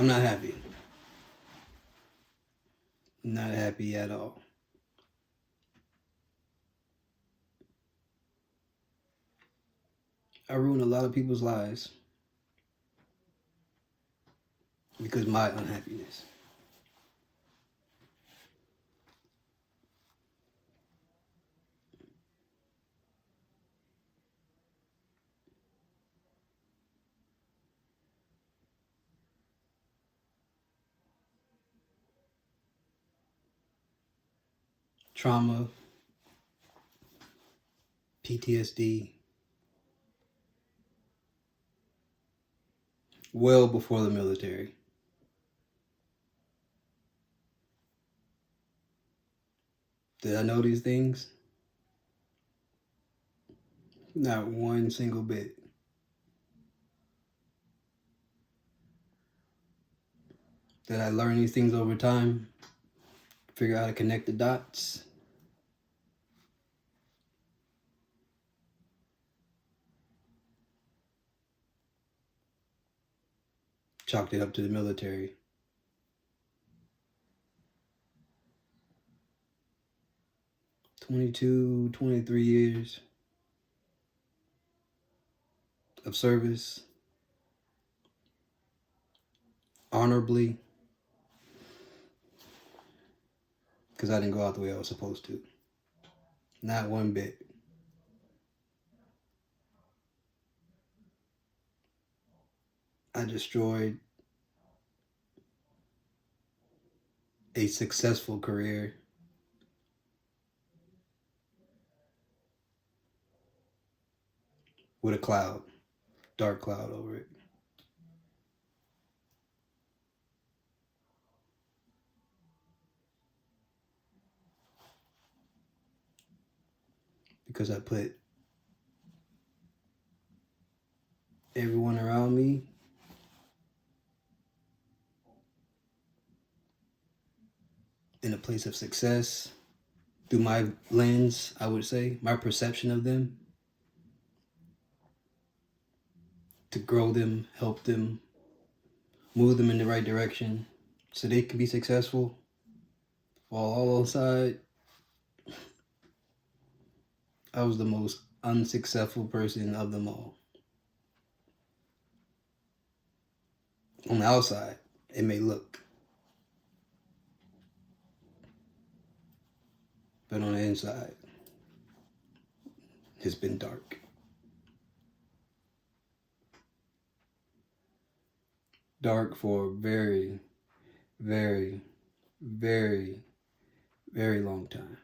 I'm not happy. Not happy at all. I ruined a lot of people's lives because of my unhappiness. Trauma, PTSD, well before the military. Did I know these things? Not one single bit. Did I learn these things over time? Figure out how to connect the dots? Chalked it up to the military. 22, 23 years of service, honorably, because I didn't go out the way I was supposed to. Not one bit. I destroyed a successful career with a cloud, dark cloud over it. Because I put everyone around me in a place of success through my lens, I would say, my perception of them, to grow them, help them, move them in the right direction so they can be successful. While all alongside, I was the most unsuccessful person of them all. On the outside, it may look, but on the inside, it's been dark. Dark for a very, very, very, very long time.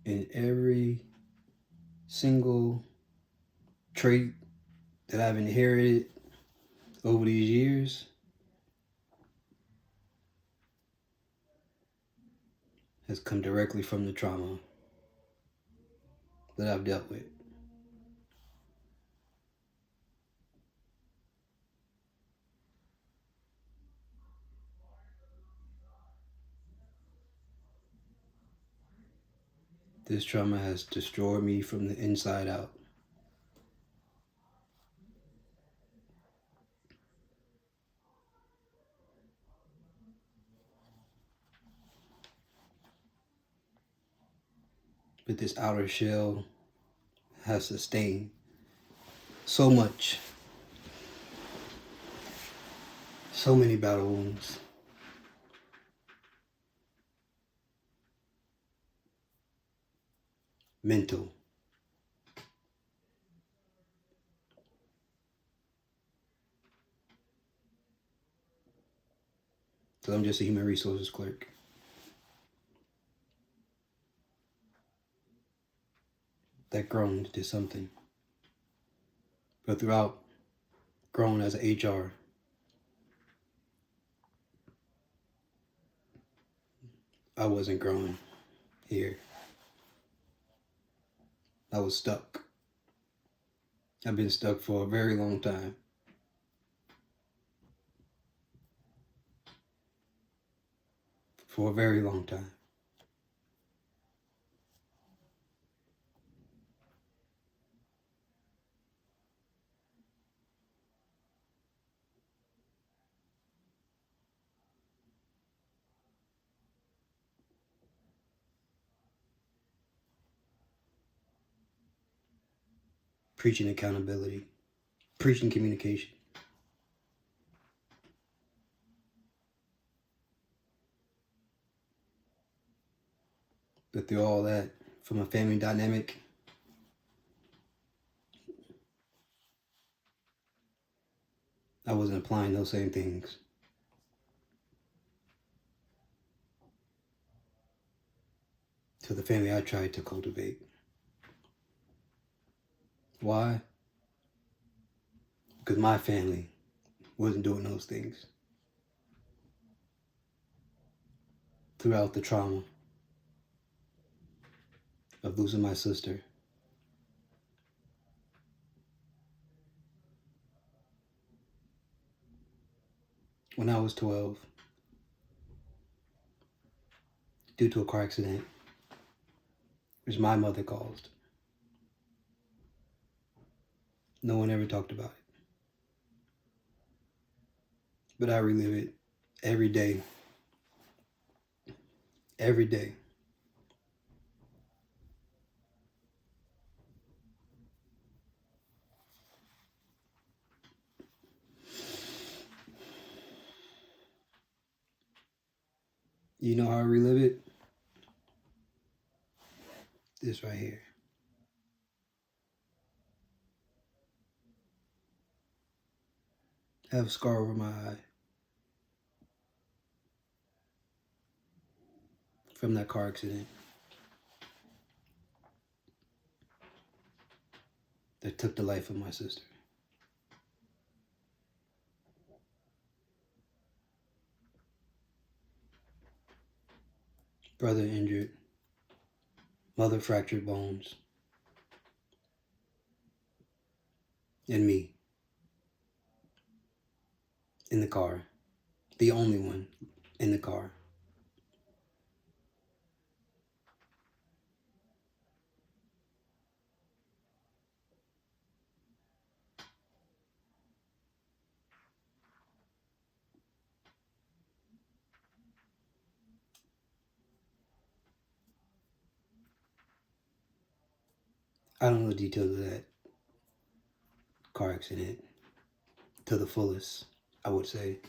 And every single trait that I've inherited over these years has come directly from the trauma that I've dealt with. This trauma has destroyed me from the inside out. But this outer shell has sustained so much, so many battle wounds. Mental. So I'm just a human resources clerk. That grown to something. But throughout growing as an HR, I wasn't growing here. I was stuck. I've been stuck for a very long time. for a very long time. Preaching accountability, preaching communication. But through all that, from a family dynamic, I wasn't applying those same things to the family I tried to cultivate. Why? Because my family wasn't doing those things. Throughout the trauma of losing my sister, when I was 12, due to a car accident, which my mother caused. No one ever talked about it. But I relive it every day. Every day. You know how I relive it? This right here. I have a scar over my eye from that car accident that took the life of my sister. Brother injured, mother fractured bones, and me in the car, the only one in the car. I don't know the details of that car accident to the fullest, I would say.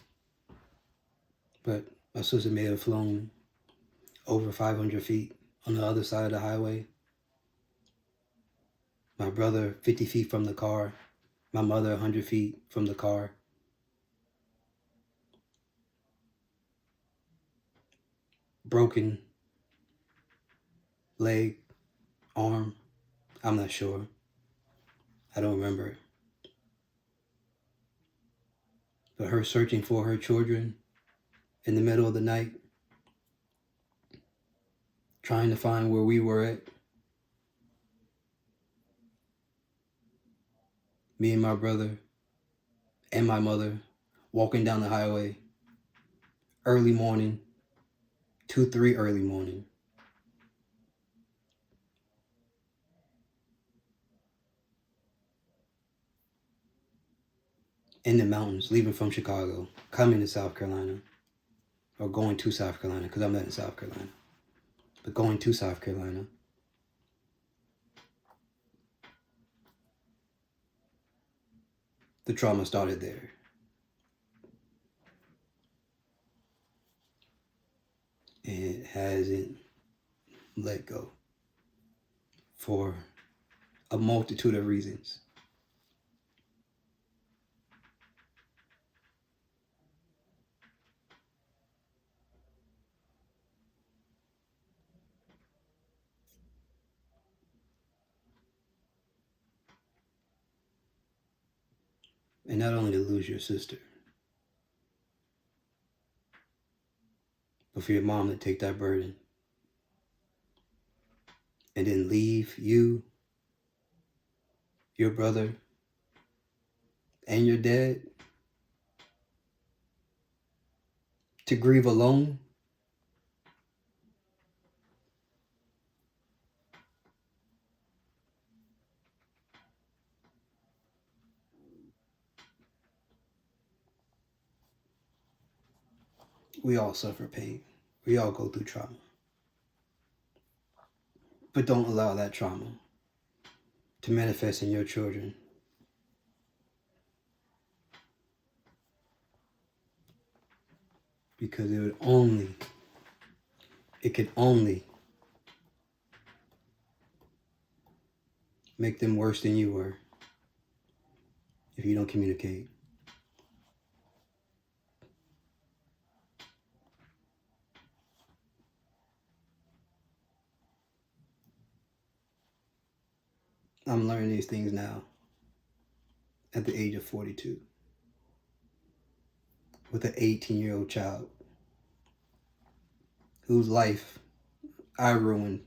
But my sister may have flown over 500 feet on the other side of the highway. My brother 50 feet from the car. My mother 100 feet from the car. Broken leg, arm, I'm not sure. I don't remember. But her searching for her children in the middle of the night, trying to find where we were at. Me and my brother and my mother walking down the highway, early morning, 2, 3 early morning. In the mountains, leaving from Chicago, coming to South Carolina, or going to South Carolina, because I'm not in South Carolina, but going to South Carolina. The trauma started there. And it hasn't let go for a multitude of reasons. And not only to lose your sister, but for your mom to take that burden and then leave you, your brother, and your dad to grieve alone We all suffer pain. We all go through trauma. But don't allow that trauma to manifest in your children. Because it could only make them worse than you were if you don't communicate. I'm learning these things now at the age of 42 with an 18-year-old child whose life I ruined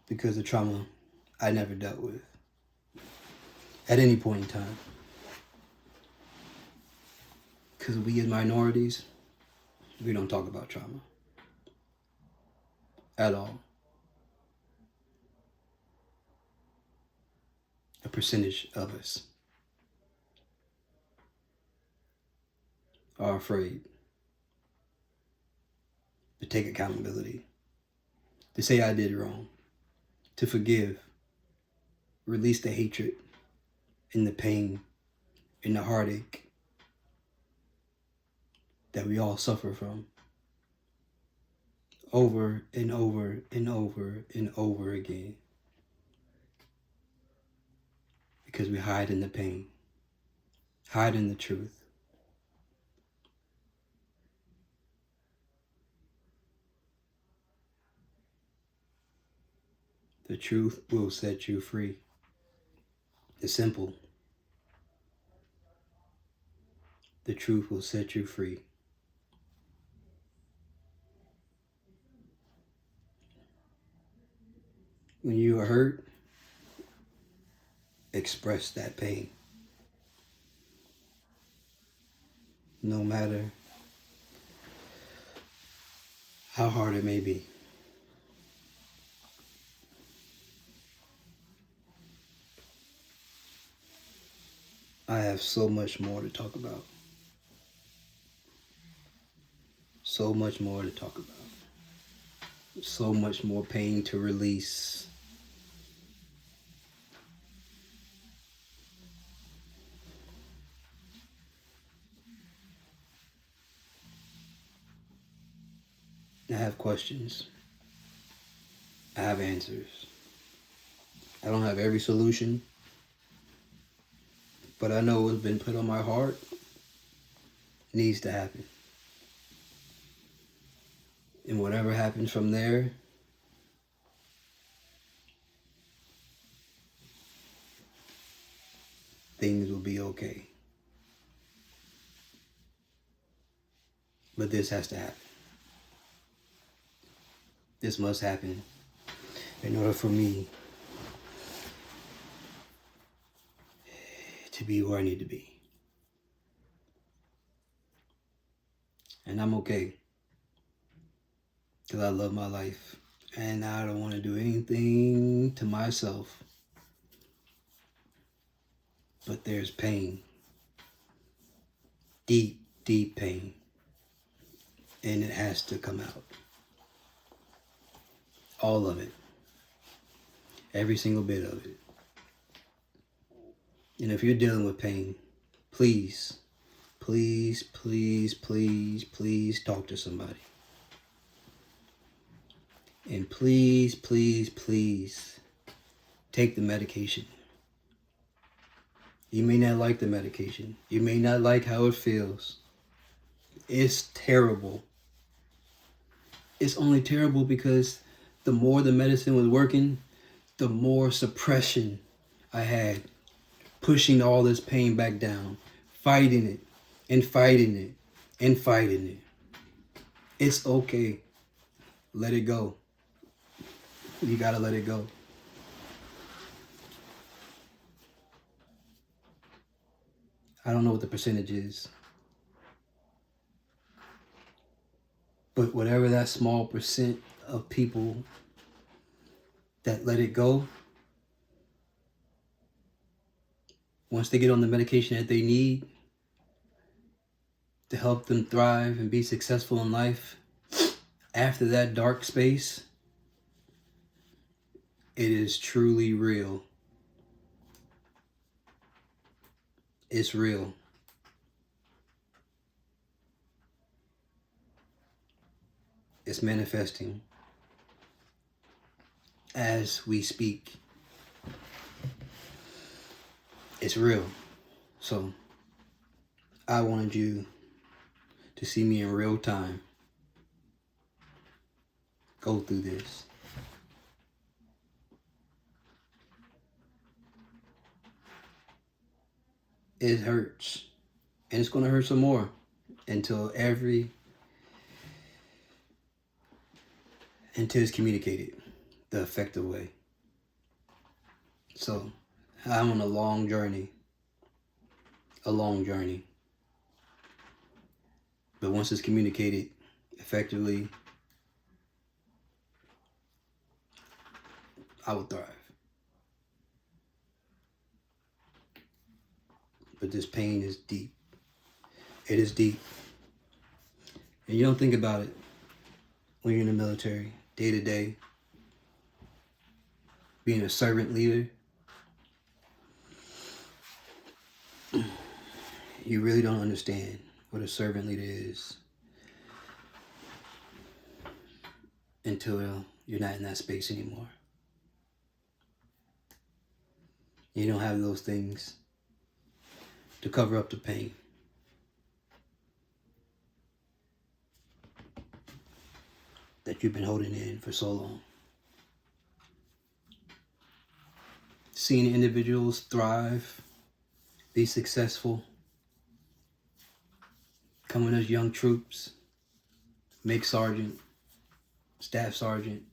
because of trauma I never dealt with at any point in time. Because we as minorities, we don't talk about trauma at all. A percentage of us are afraid to take accountability, to say I did wrong, to forgive, release the hatred and the pain and the heartache that we all suffer from over and over and over and over again. Because we hide in the pain, hide in the truth. The truth will set you free. It's simple. The truth will set you free. When you are hurt, express that pain. No matter how hard it may be. I have so much more to talk about. So much more to talk about. So much more pain to release. I have questions. I have answers. I don't have every solution, but I know what's been put on my heart needs to happen. And whatever happens from there, things will be okay. But this has to happen. This must happen in order for me to be where I need to be. And I'm okay. Because I love my life. And I don't want to do anything to myself. But there's pain. Deep, deep pain. And it has to come out. All of it. Every single bit of it. And if you're dealing with pain, please, please, please, please, please talk to somebody. And please, please, please take the medication. You may not like the medication. You may not like how it feels. It's terrible. It's only terrible because the more the medicine was working, the more suppression I had, pushing all this pain back down, fighting it and fighting it and fighting it. It's okay. Let it go. You gotta let it go. I don't know what the percentage is, but whatever that small percent of people that let it go, once they get on the medication that they need to help them thrive and be successful in life, after that dark space, it is truly real. It's real. It's manifesting as we speak. It's real. So I wanted you to see me in real time go through this. It hurts, and it's going to hurt some more until it's communicated the effective way. So I'm on a long journey. But once it's communicated effectively, I will thrive. But this pain is deep. It is deep. And you don't think about it when you're in the military, day to day, being a servant leader. You really don't understand what a servant leader is until you're not in that space anymore. You don't have those things to cover up the pain. That you've been holding in for so long. Seeing individuals thrive, be successful, coming as young troops, make sergeant, staff sergeant,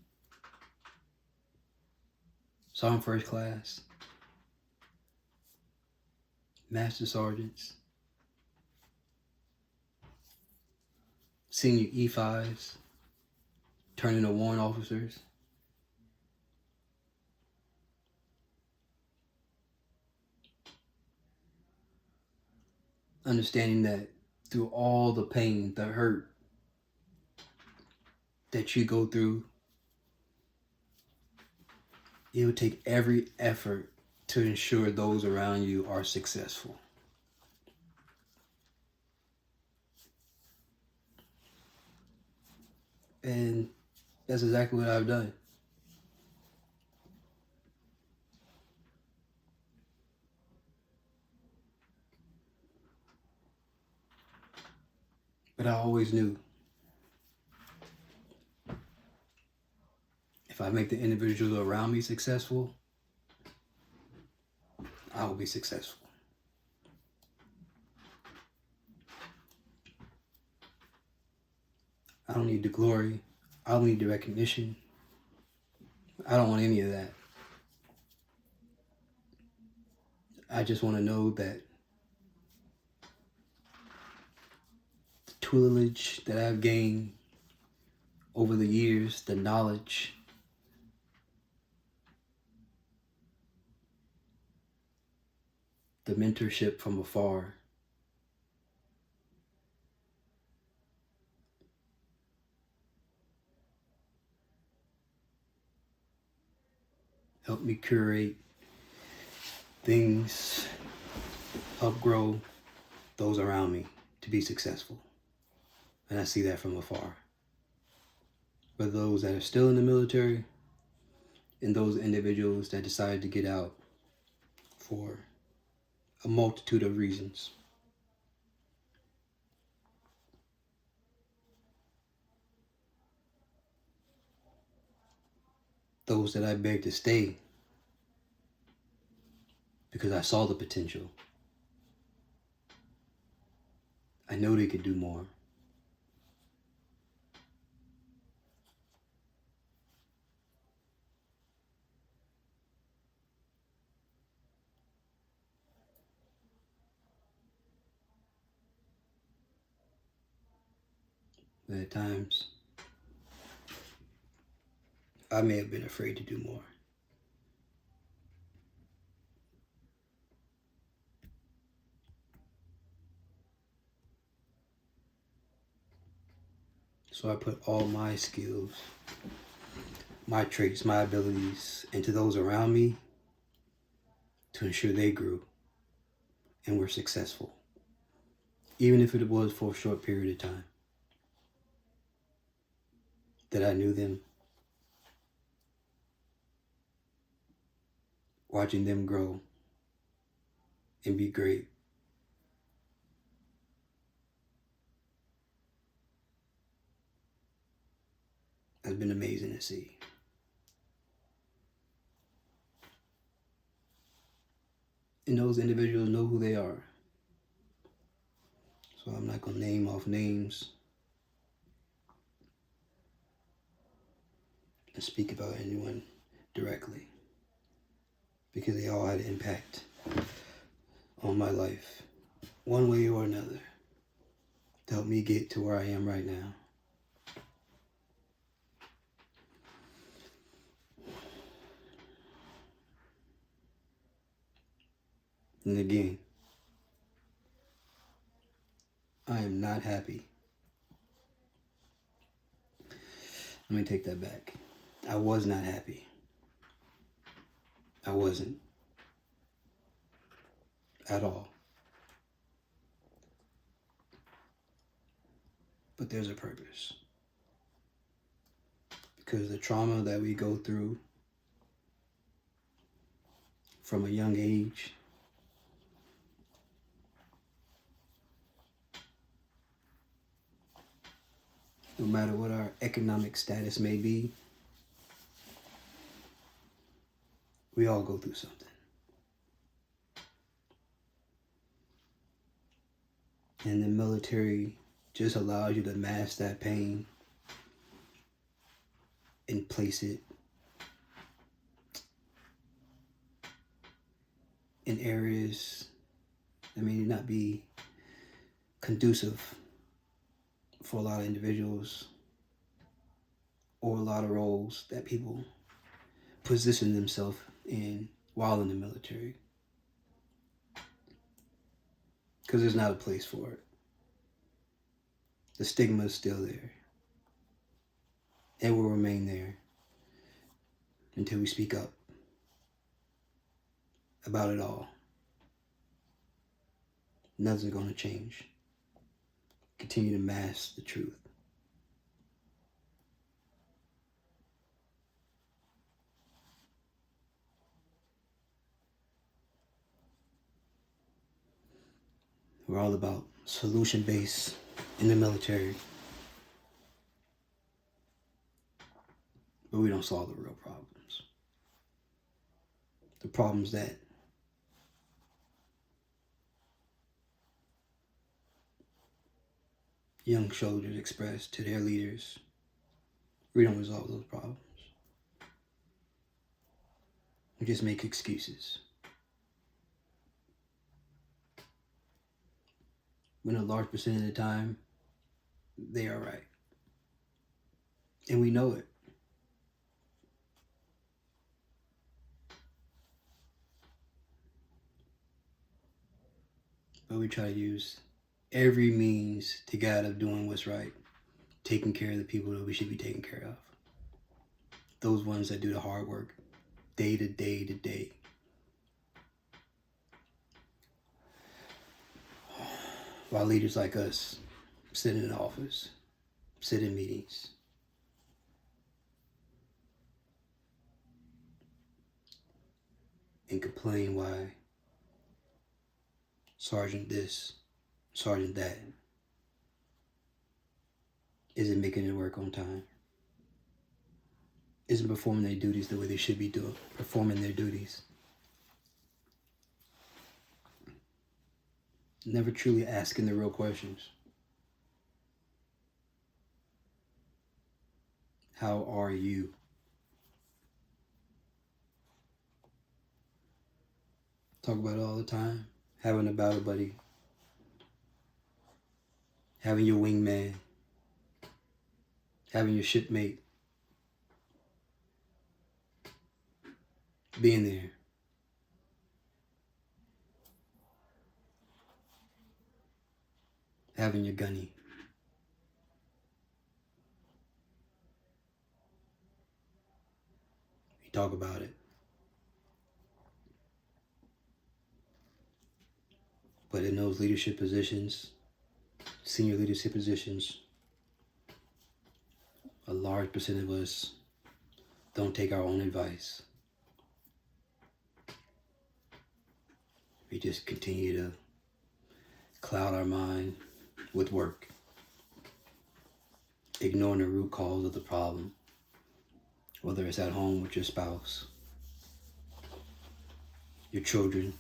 sergeant first class, master sergeants, senior E5s, turning to warrant officers. Understanding that through all the pain, the hurt that you go through, it would take every effort to ensure those around you are successful. And that's exactly what I've done. But I always knew if I make the individuals around me successful, I will be successful. I don't need the glory. I don't need the recognition. I don't want any of that. I just want to know that the tutelage that I've gained over the years, the knowledge, the mentorship from afar, help me curate things, help grow those around me to be successful. And I see that from afar. But those that are still in the military and those individuals that decided to get out for a multitude of reasons. Those that I begged to stay because I saw the potential. I know they could do more. But at times, I may have been afraid to do more. So I put all my skills, my traits, my abilities into those around me to ensure they grew and were successful, even if it was for a short period of time that I knew them. Watching them grow and be great has been amazing to see. And those individuals know who they are. So I'm not going to name off names and speak about anyone directly, because they all had an impact on my life, one way or another, to help me get to where I am right now. And again, I am not happy. Let me take that back. I was not happy. I wasn't. At all. But there's a purpose. Because the trauma that we go through from a young age, no matter what our economic status may be, we all go through something. And the military just allows you to mask that pain and place it in areas that may not be conducive for a lot of individuals or a lot of roles that people position themselves in while in the military. Because there's not a place for it. The stigma is still there. It will remain there until we speak up about it all. Nothing's going to change. Continue to mask the truth. We're all about solution-based in the military. But we don't solve the real problems. The problems that young soldiers express to their leaders, we don't resolve those problems. We just make excuses. When a large percent of the time, they are right. And we know it. But we try to use every means to get out of doing what's right, taking care of the people that we should be taking care of. Those ones that do the hard work, day to day to day. While leaders like us sit in an office, sit in meetings, and complain why Sergeant this, Sergeant that isn't making it work on time, isn't performing their duties the way they should be performing their duties. Never truly asking the real questions. How are you? Talk about it all the time. Having a battle buddy. Having your wingman. Having your shipmate. Being there. Having your gunny. talk about it. But in those leadership positions, senior leadership positions, a large percent of us don't take our own advice. We just continue to cloud our mind with work, ignoring the root cause of the problem, whether it's at home with your spouse, your children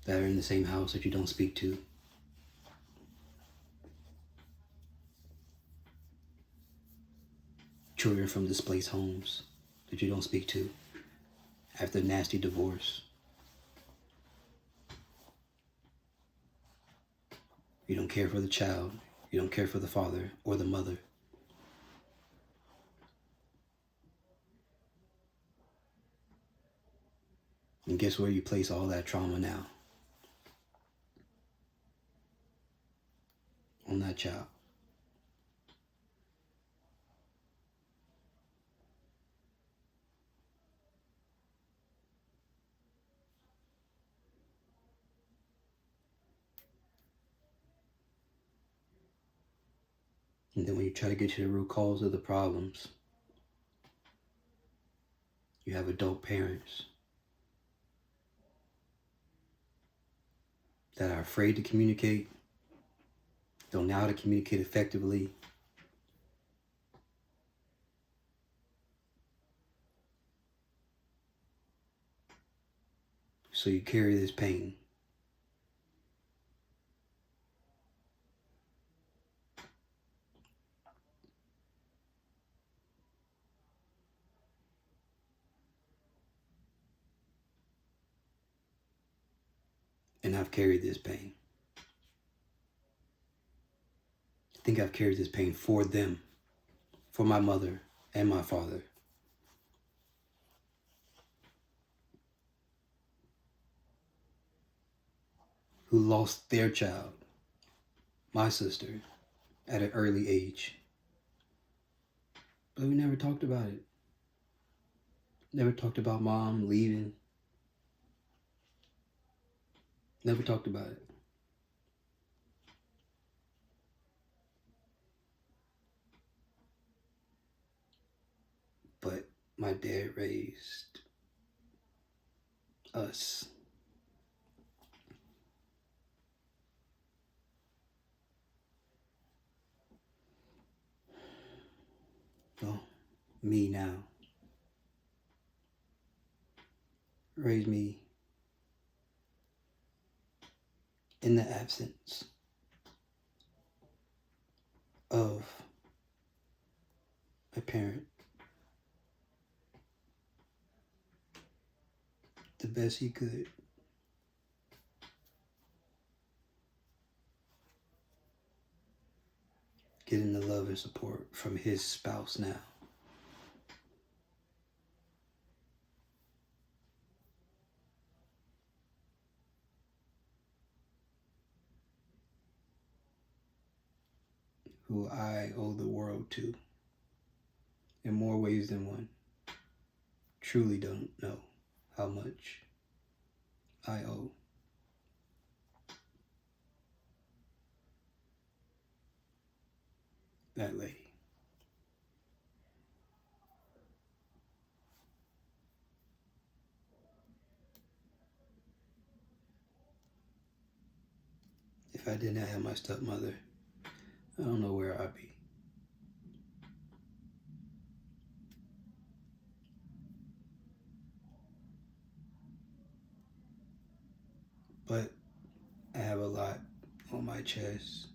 that are in the same house that you don't speak to, children from displaced homes that you don't speak to after a nasty divorce. You don't care for the child. You don't care for the father or the mother. And guess where you place all that trauma now? On that child. And then when you try to get to the root cause of the problems, you have adult parents that are afraid to communicate, don't know how to communicate effectively. So you carry this pain. And I've carried this pain. I think I've carried this pain for them, for my mother and my father. Who lost their child, my sister, at an early age. But we never talked about it. Never talked about mom leaving. Never talked about it. But my dad raised us. Well, me now. Raised me in the absence of a parent. The best he could. Getting the love and support from his spouse now. Who I owe the world to in more ways than one. Truly don't know how much I owe. That lady. If I didn't have my stepmother, I don't know where I'd be. But I have a lot on my chest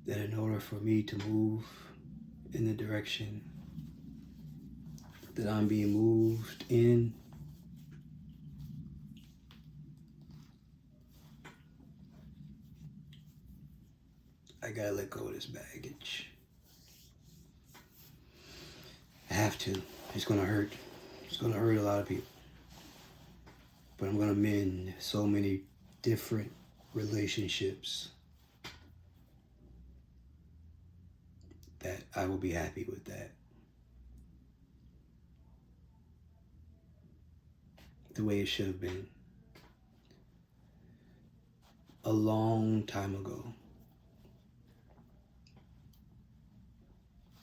that in order for me to move in the direction that I'm being moved in, I gotta let go of this baggage. I have to. It's gonna hurt. It's gonna hurt a lot of people. But I'm gonna mend so many different relationships that I will be happy with that. the way it should have been a long time ago.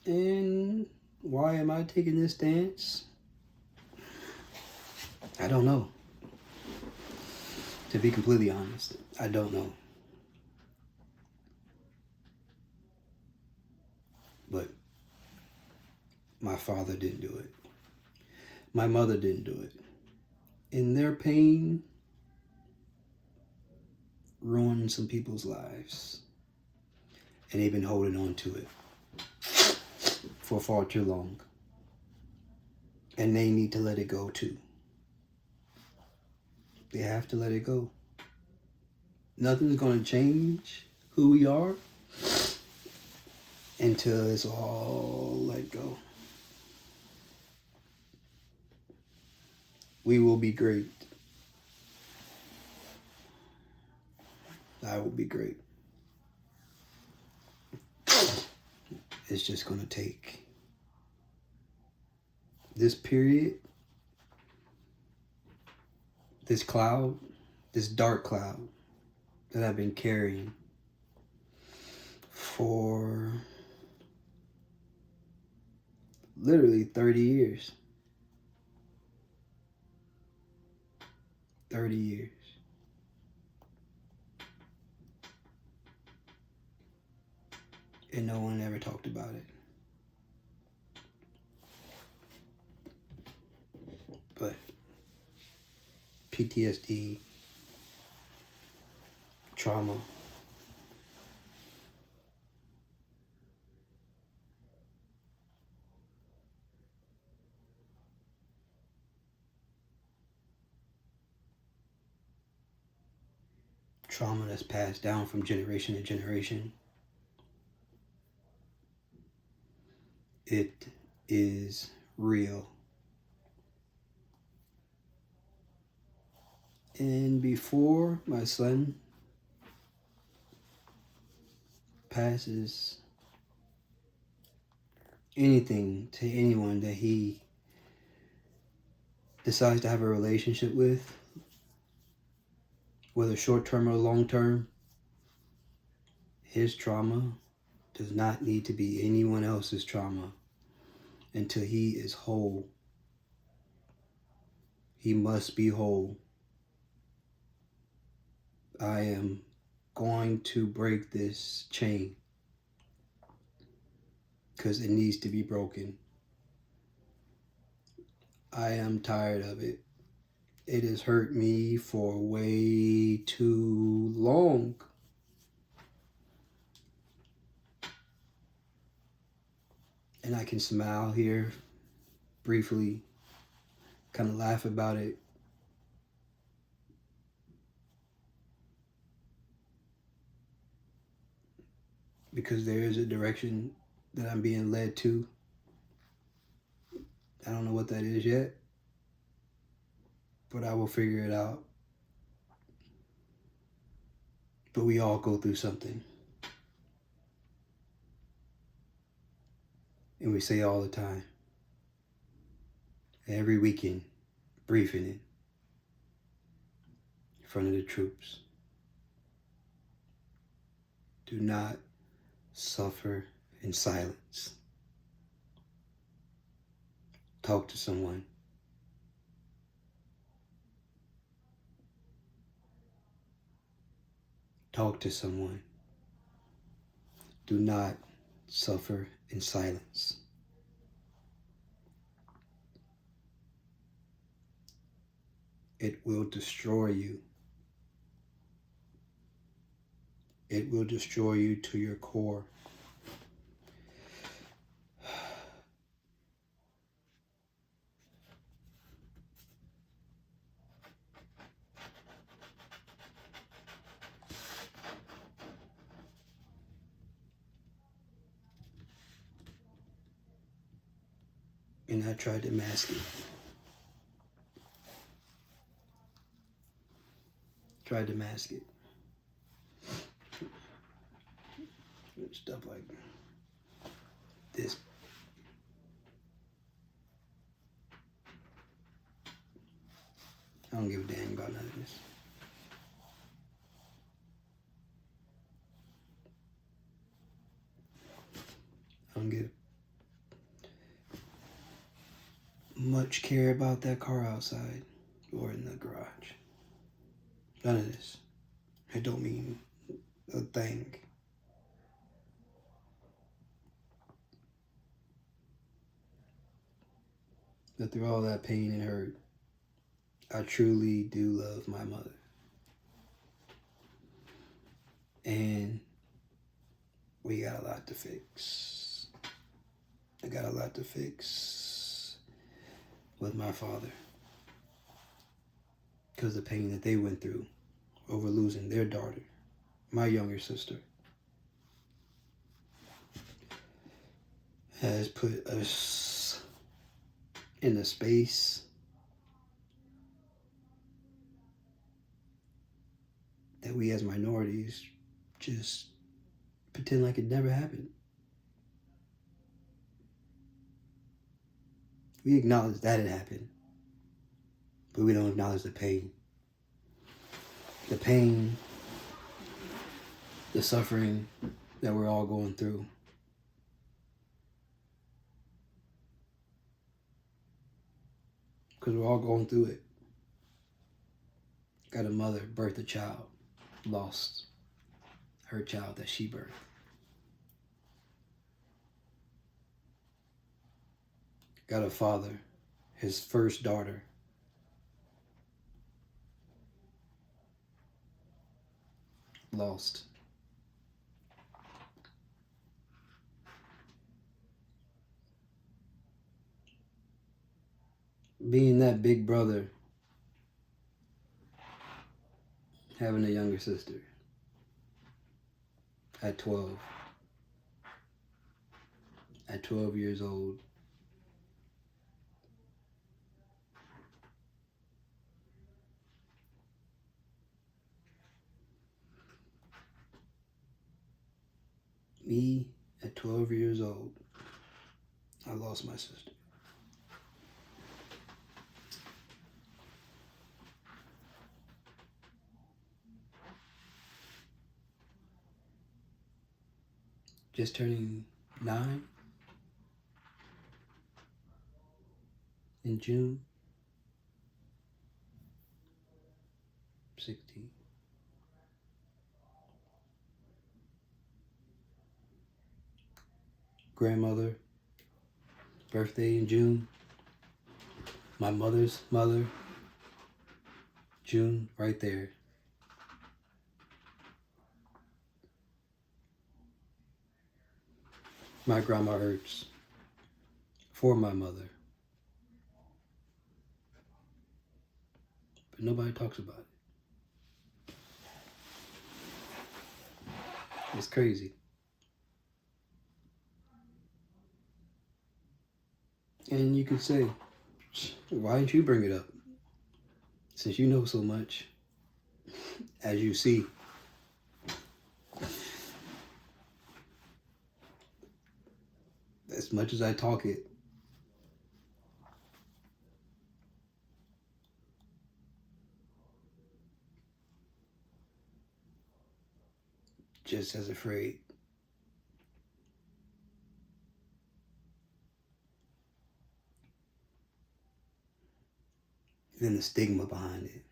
And why am I taking this stance? I don't know. To be completely honest, I don't know. But my father didn't do it. My mother didn't do it. And their pain ruined some people's lives. And they've been holding on to it for far too long. And they need to let it go too. They have to let it go. Nothing's going to change who we are until it's all let go. We will be great. I will be great. It's just going to take this period, this cloud, this dark cloud that I've been carrying for literally 30 years. 30 years. And no one ever talked about it. But PTSD, trauma, trauma that's passed down from generation to generation. It is real. And before my son passes anything to anyone that he decides to have a relationship with, whether short-term or long-term, his trauma does not need to be anyone else's trauma until he is whole. He must be whole. I am going to break this chain because it needs to be broken. I am tired of it. It has hurt me for way too long. And I can smile here briefly, kind of laugh about it. Because there is a direction that I'm being led to. I don't know what that is yet, but I will figure it out. But we all go through something. And we say all the time, every weekend, briefing it in front of the troops. Do not suffer in silence. Talk to someone. Talk to someone. Do not suffer in silence. It will destroy you. It will destroy you to your core. And I tried to mask it. Tried to mask it. Stuff like this. I don't give a damn about none of this. I don't give much care about that car outside or in the garage. None of this. It don't mean a thing. But through all that pain and hurt, I truly do love my mother. And we got a lot to fix. I got a lot to fix with my father. Because the pain that they went through over losing their daughter, my younger sister, has put us in a space that we as minorities just pretend like it never happened. We acknowledge that it happened, but we don't acknowledge the pain. The pain, the suffering that we're all going through. Because we're all going through it. Got a mother, birthed a child, lost her child that she birthed. Got a father, his first daughter, lost. Being that big brother, having a younger sister at 12. At 12 years old, me at 12 years old, I lost my sister. Just turning 9 in June. 16. Grandmother, birthday in June. My mother's mother, June, right there. My grandma hurts for my mother. But nobody talks about it. It's crazy. And you could say, why didn't you bring it up? Since you know so much, as you see. As much as I talk it, just as afraid. Then the stigma behind it,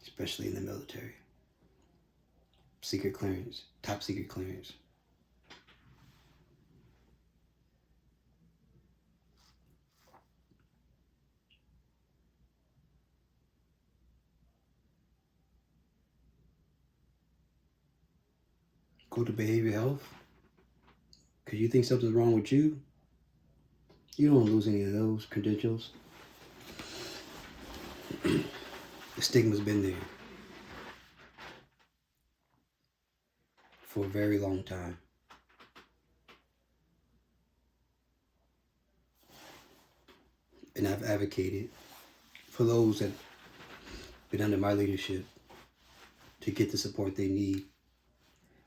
especially in the military. Secret clearance, top secret clearance. Go to behavioral health because you think something's wrong with you. You don't lose any of those credentials. The stigma's been there for a very long time. And I've advocated for those that have been under my leadership to get the support they need,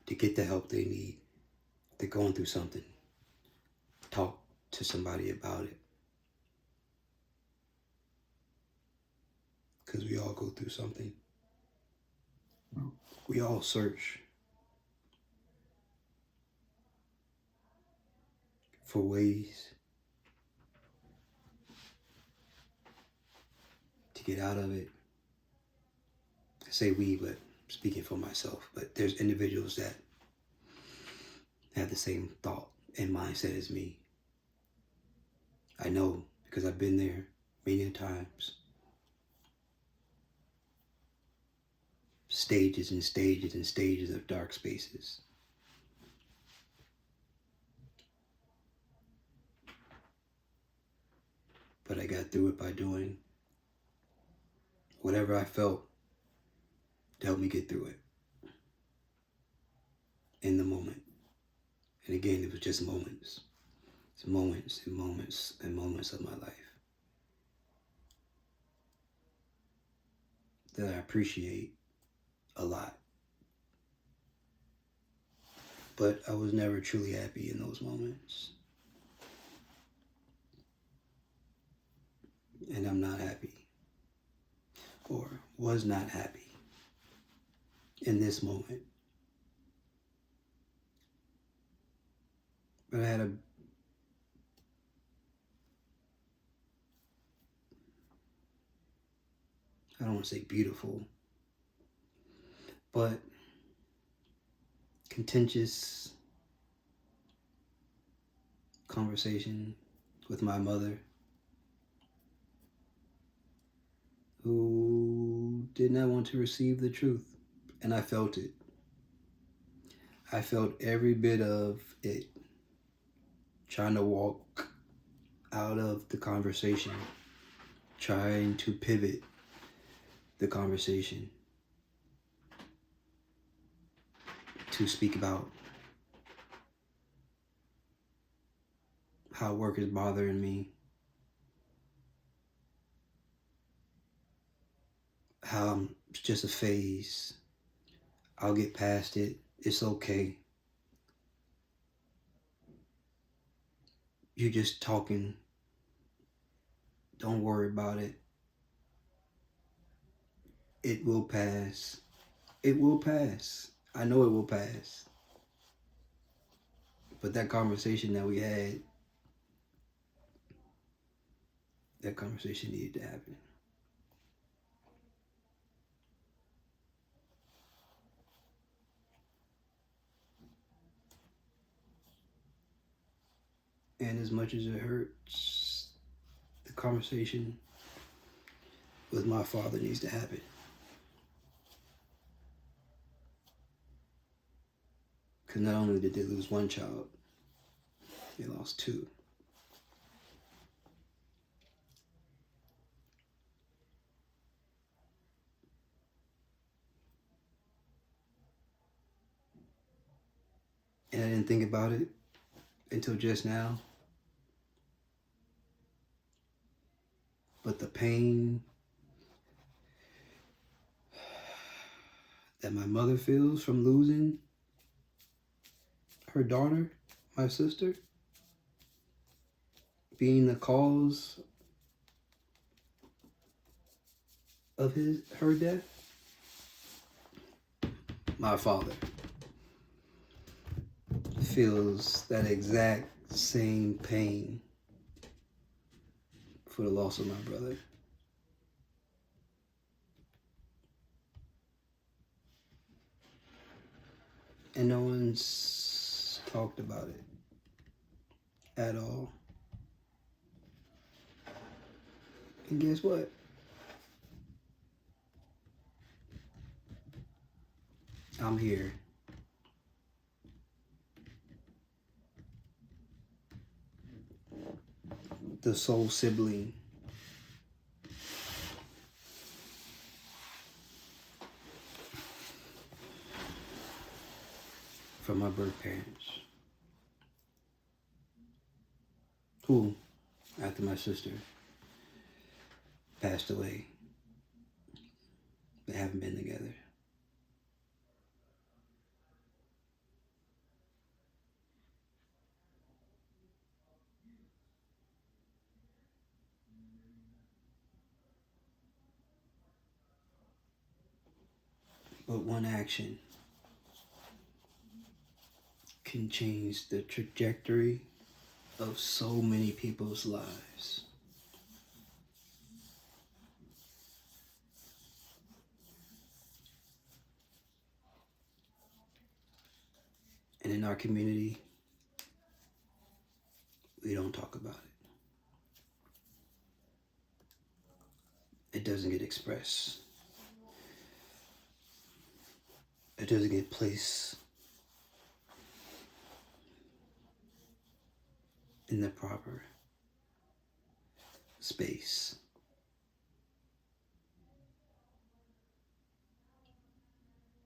to get the help they need. If they're going through something, talk to somebody about it. because we all go through something. We all search for ways to get out of it. I say we, but I'm speaking for myself. But there's individuals that have the same thought and mindset as me. I know because I've been there many times. Stages and stages and stages of dark spaces. But I got through it by doing whatever I felt to help me get through it in the moment. And again, it was just moments. It's moments and moments and moments of my life that I appreciate a lot. But I was never truly happy in those moments. And I'm not happy, or was not happy in this moment. But I had I don't want to say beautiful, but contentious conversation with my mother, who did not want to receive the truth. And I felt it. I felt every bit of it, trying to walk out of the conversation, trying to pivot the conversation to speak about how work is bothering me, how it's just a phase. I'll get past it. It's okay. You're just talking. Don't worry about it. It will pass. It will pass. I know it will pass. But that conversation that we had, that conversation needed to happen. And as much as it hurts, the conversation with my father needs to happen. Because not only did they lose one child, they lost two. And I didn't think about it until just now. But the pain that my mother feels from losing her daughter, my sister, being the cause of her death, my father feels that exact same pain for the loss of my brother. And no one's talked about it at all. And guess what? I'm here. The sole sibling from my birth parents, who, after my sister passed away, they haven't been together. But one action can change the trajectory of so many people's lives. And in our community, we don't talk about it. It doesn't get expressed. It doesn't get placed in the proper space.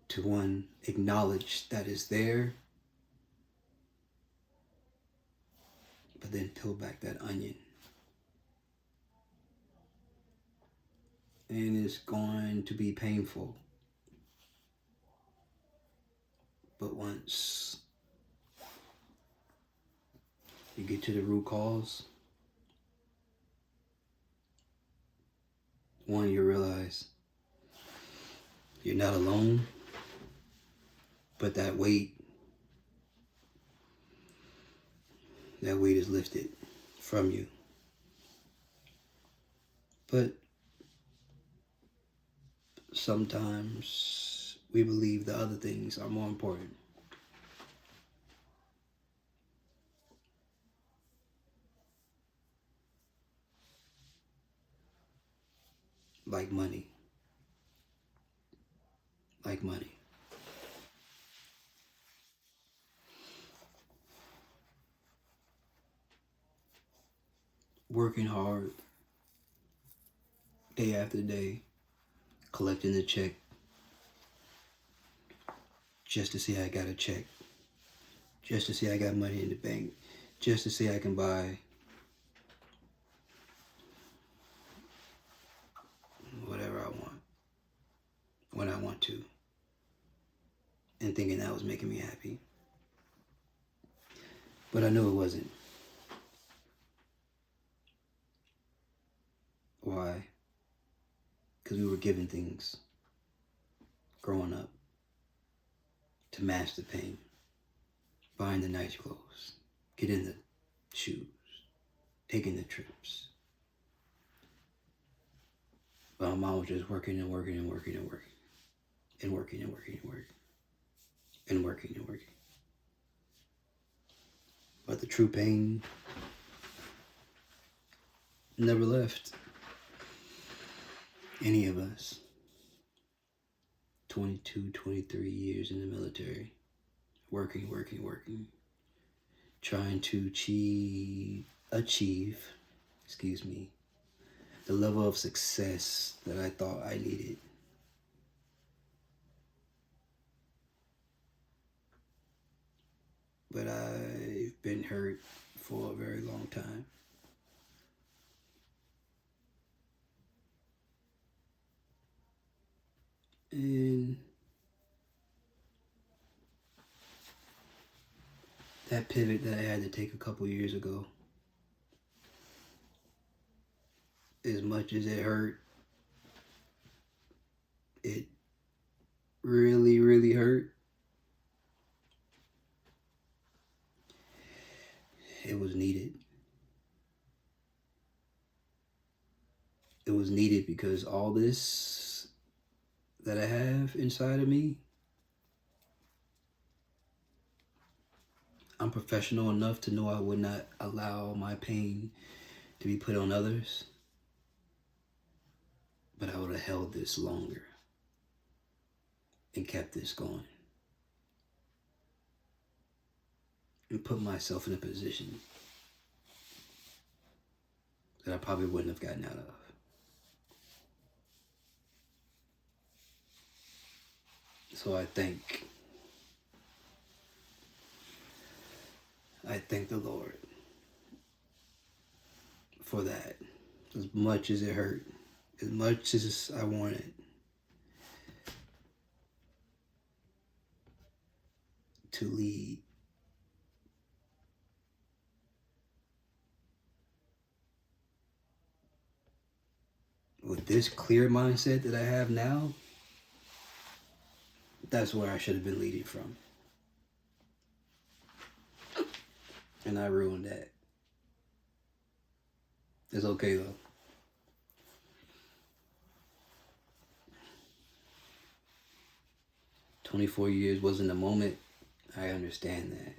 To one, acknowledge that it's there, but then peel back that onion. And it's going to be painful. But once you get to the root cause, one, you realize you're not alone, but that weight is lifted from you. But sometimes we believe the other things are more important. Like money. Like money. Working hard, day after day, collecting the check, just to say I got a check, just to say I got money in the bank, just to say I can buy whatever I want, when I want to, and thinking that was making me happy. But I knew it wasn't. Why? Because we were given things growing up to match the pain. Buying the nice clothes, getting the shoes, taking the trips. But my mom was just working and working and working and working. And working and working and working. And working and working. But the true pain never left any of us. 22, 23 years in the military. Working. Trying to achieve, the level of success that I thought I needed. But I've been hurt for a very long time. And that pivot that I had to take a couple years ago, as much as it hurt, it really, really hurt. It was needed. It was needed because all this that I have inside of me, I'm professional enough to know I would not allow my pain to be put on others. But I would have held this longer and kept this going. And put myself in a position that I probably wouldn't have gotten out of. So I thank the Lord for that. As much as it hurt, as much as I wanted to lead. With this clear mindset that I have now, That's where I should have been leading from. And I ruined that. It's okay though. "24 years wasn't a moment." I understand that.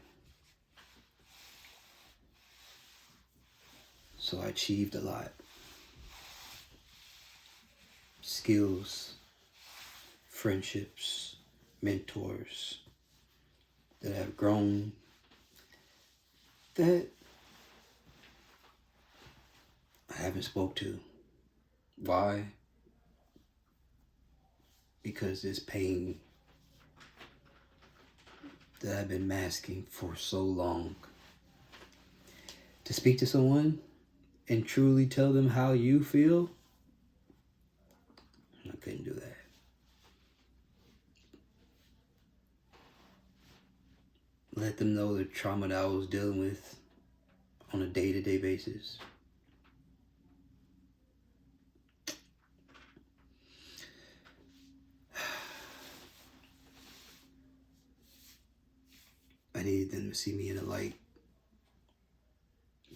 So I achieved a lot. Skills, friendships, mentors that have grown, that I haven't spoke to. Why? Because this pain that I've been masking for so long. To speak to someone and truly tell them how you feel, I couldn't do that. Let them know the trauma that I was dealing with on a day-to-day basis. I needed them to see me in a light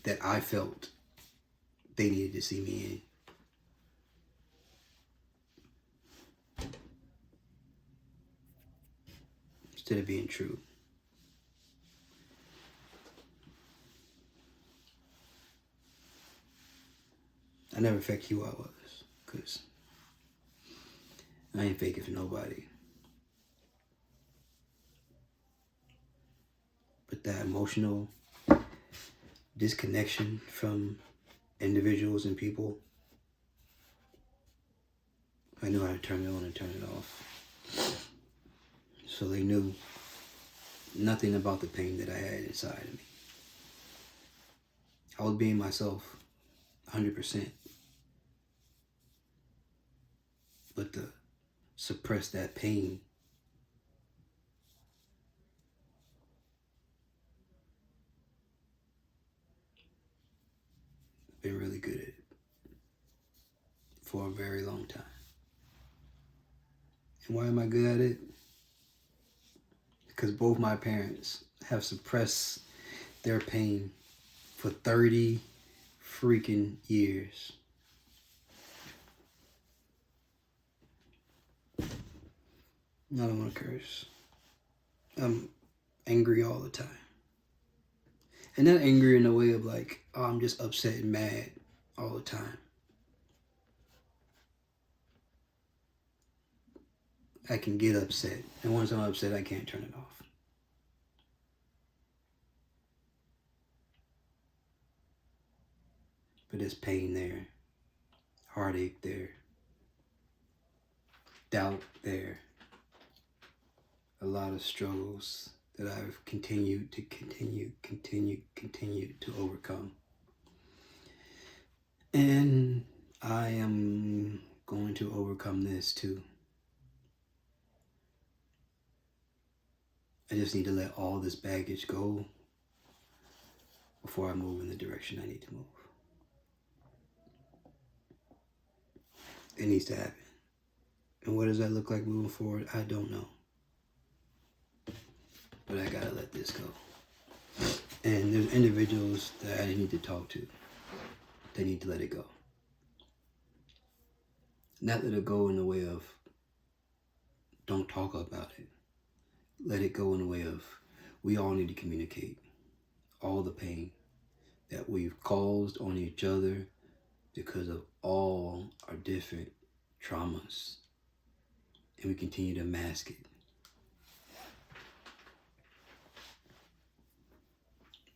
that I felt they needed to see me in. Instead of being true. I never fake you out others, because I ain't faking for nobody. But that emotional disconnection from individuals and people, I knew how to turn it on and turn it off. So they knew nothing about the pain that I had inside of me. I was being myself 100%. But to suppress that pain, been really good at it for a very long time. And why am I good at it? Because both my parents have suppressed their pain for 30 freaking years. I don't want to curse. I'm angry all the time. And not angry in a way of like, oh, I'm just upset and mad all the time. I can get upset. And once I'm upset, I can't turn it off. But there's pain there, heartache there, doubt there, a lot of struggles that I've continued to overcome. And I am going to overcome this too. I just need to let all this baggage go before I move in the direction I need to move. It needs to happen. And what does that look like moving forward? I don't know. But I gotta let this go. And there's individuals that I need to talk to. They need to let it go. Not let it go in the way of don't talk about it. Let it go in the way of we all need to communicate all the pain that we've caused on each other because of all our different traumas. And we continue to mask it.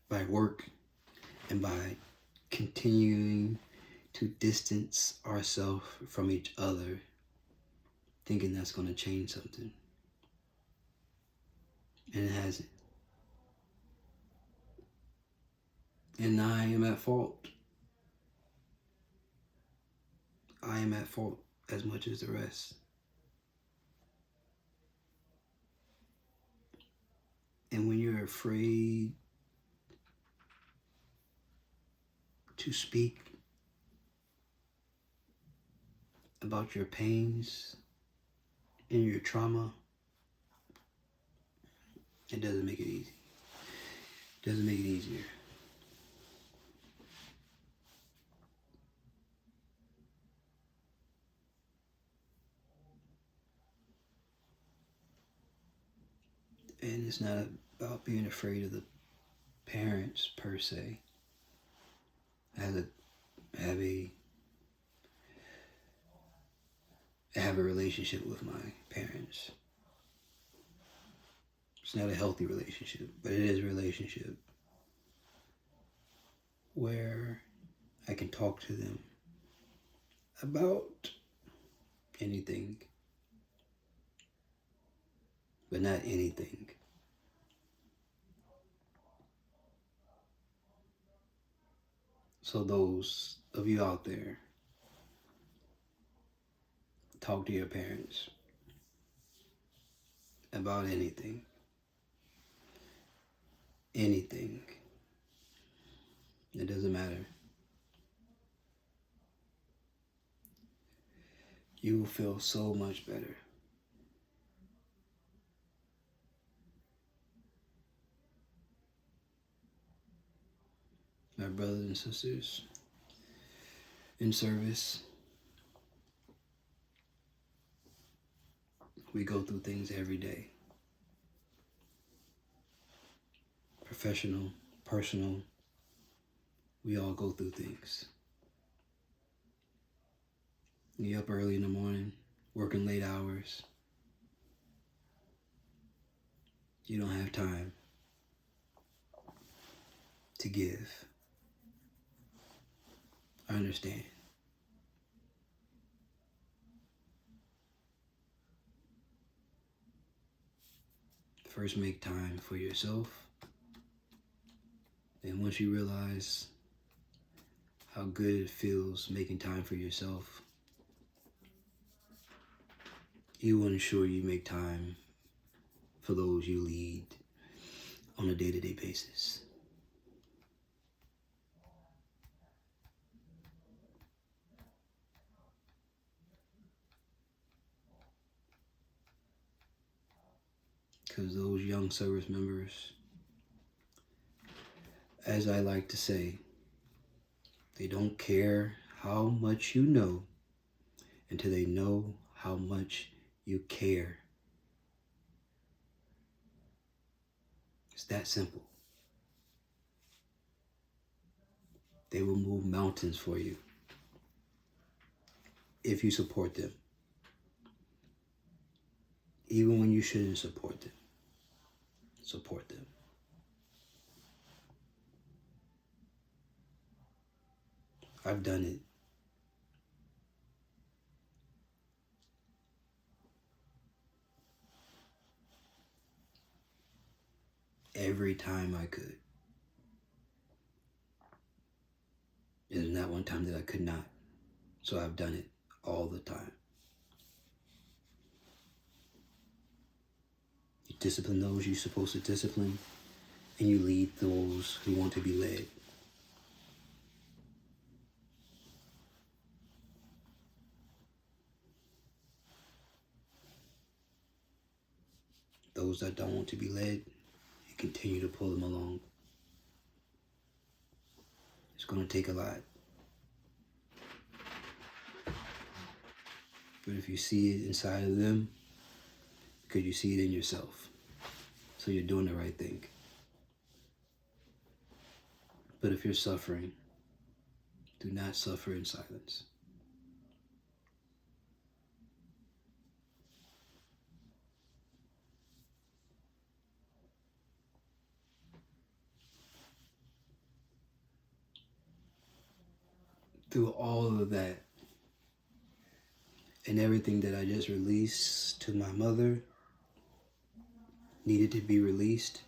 By work and by continuing to distance ourselves from each other, thinking that's going to change something. And it hasn't. And I am at fault. I am at fault as much as the rest. And when you're afraid to speak about your pains and your trauma, It doesn't make it easy. It doesn't make it easier. And it's not about being afraid of the parents per se. I have a relationship with my parents. It's not a healthy relationship, but it is a relationship where I can talk to them about anything, but not anything. So those of you out there, talk to your parents about anything. Anything. It doesn't matter. You will feel so much better. My brothers and sisters in service, we go through things every day. Professional, personal, we all go through things. You're up early in the morning, working late hours. You don't have time to give. I understand. First, make time for yourself. And once you realize how good it feels making time for yourself, you will ensure you make time for those you lead on a day-to-day basis. Because those young service members, as I like to say, they don't care how much you know until they know how much you care. It's that simple. They will move mountains for you if you support them, even when you shouldn't support them. Support them. I've done it. Every time I could. There's not one time that I could not. So I've done it all the time. You discipline those you're supposed to discipline, and you lead those who want to be led. Those that don't want to be led, you continue to pull them along. It's going to take a lot. But if you see it inside of them, because you see it in yourself, so you're doing the right thing. But if you're suffering, do not suffer in silence. Through all of that and everything that I just released to my mother needed to be released,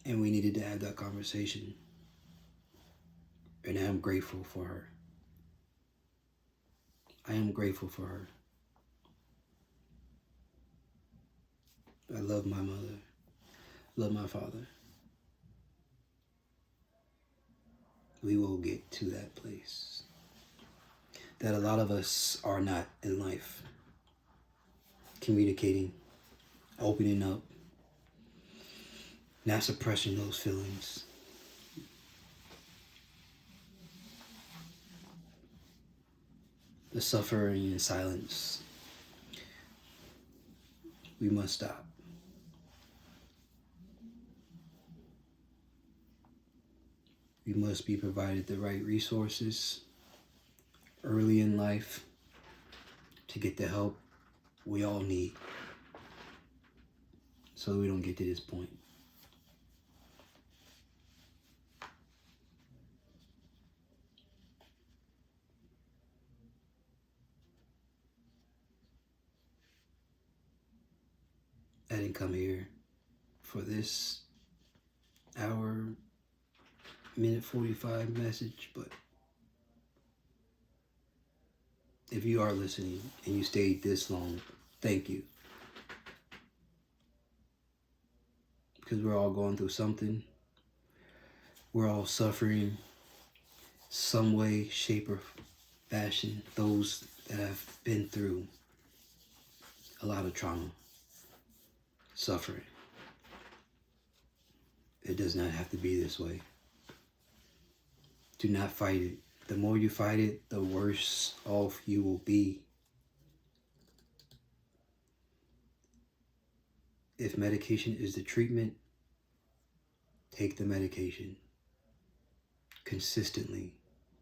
and we needed to have that conversation. And I am grateful for her. I am grateful for her. I love my mother. Love my father. We will get to that place that a lot of us are not in life. Communicating opening up, not suppressing those feelings. The suffering in silence. We must stop. We must be provided the right resources early in life to get the help we all need so we don't get to this point. I didn't come here for this hour, minute 45 message, but if you are listening and you stayed this long, thank you. Because we're all going through something. We're all suffering some way, shape, or fashion. Those that have been through a lot of trauma, suffering. It does not have to be this way. Do not fight it. The more you fight it, the worse off you will be. If medication is the treatment, take the medication consistently.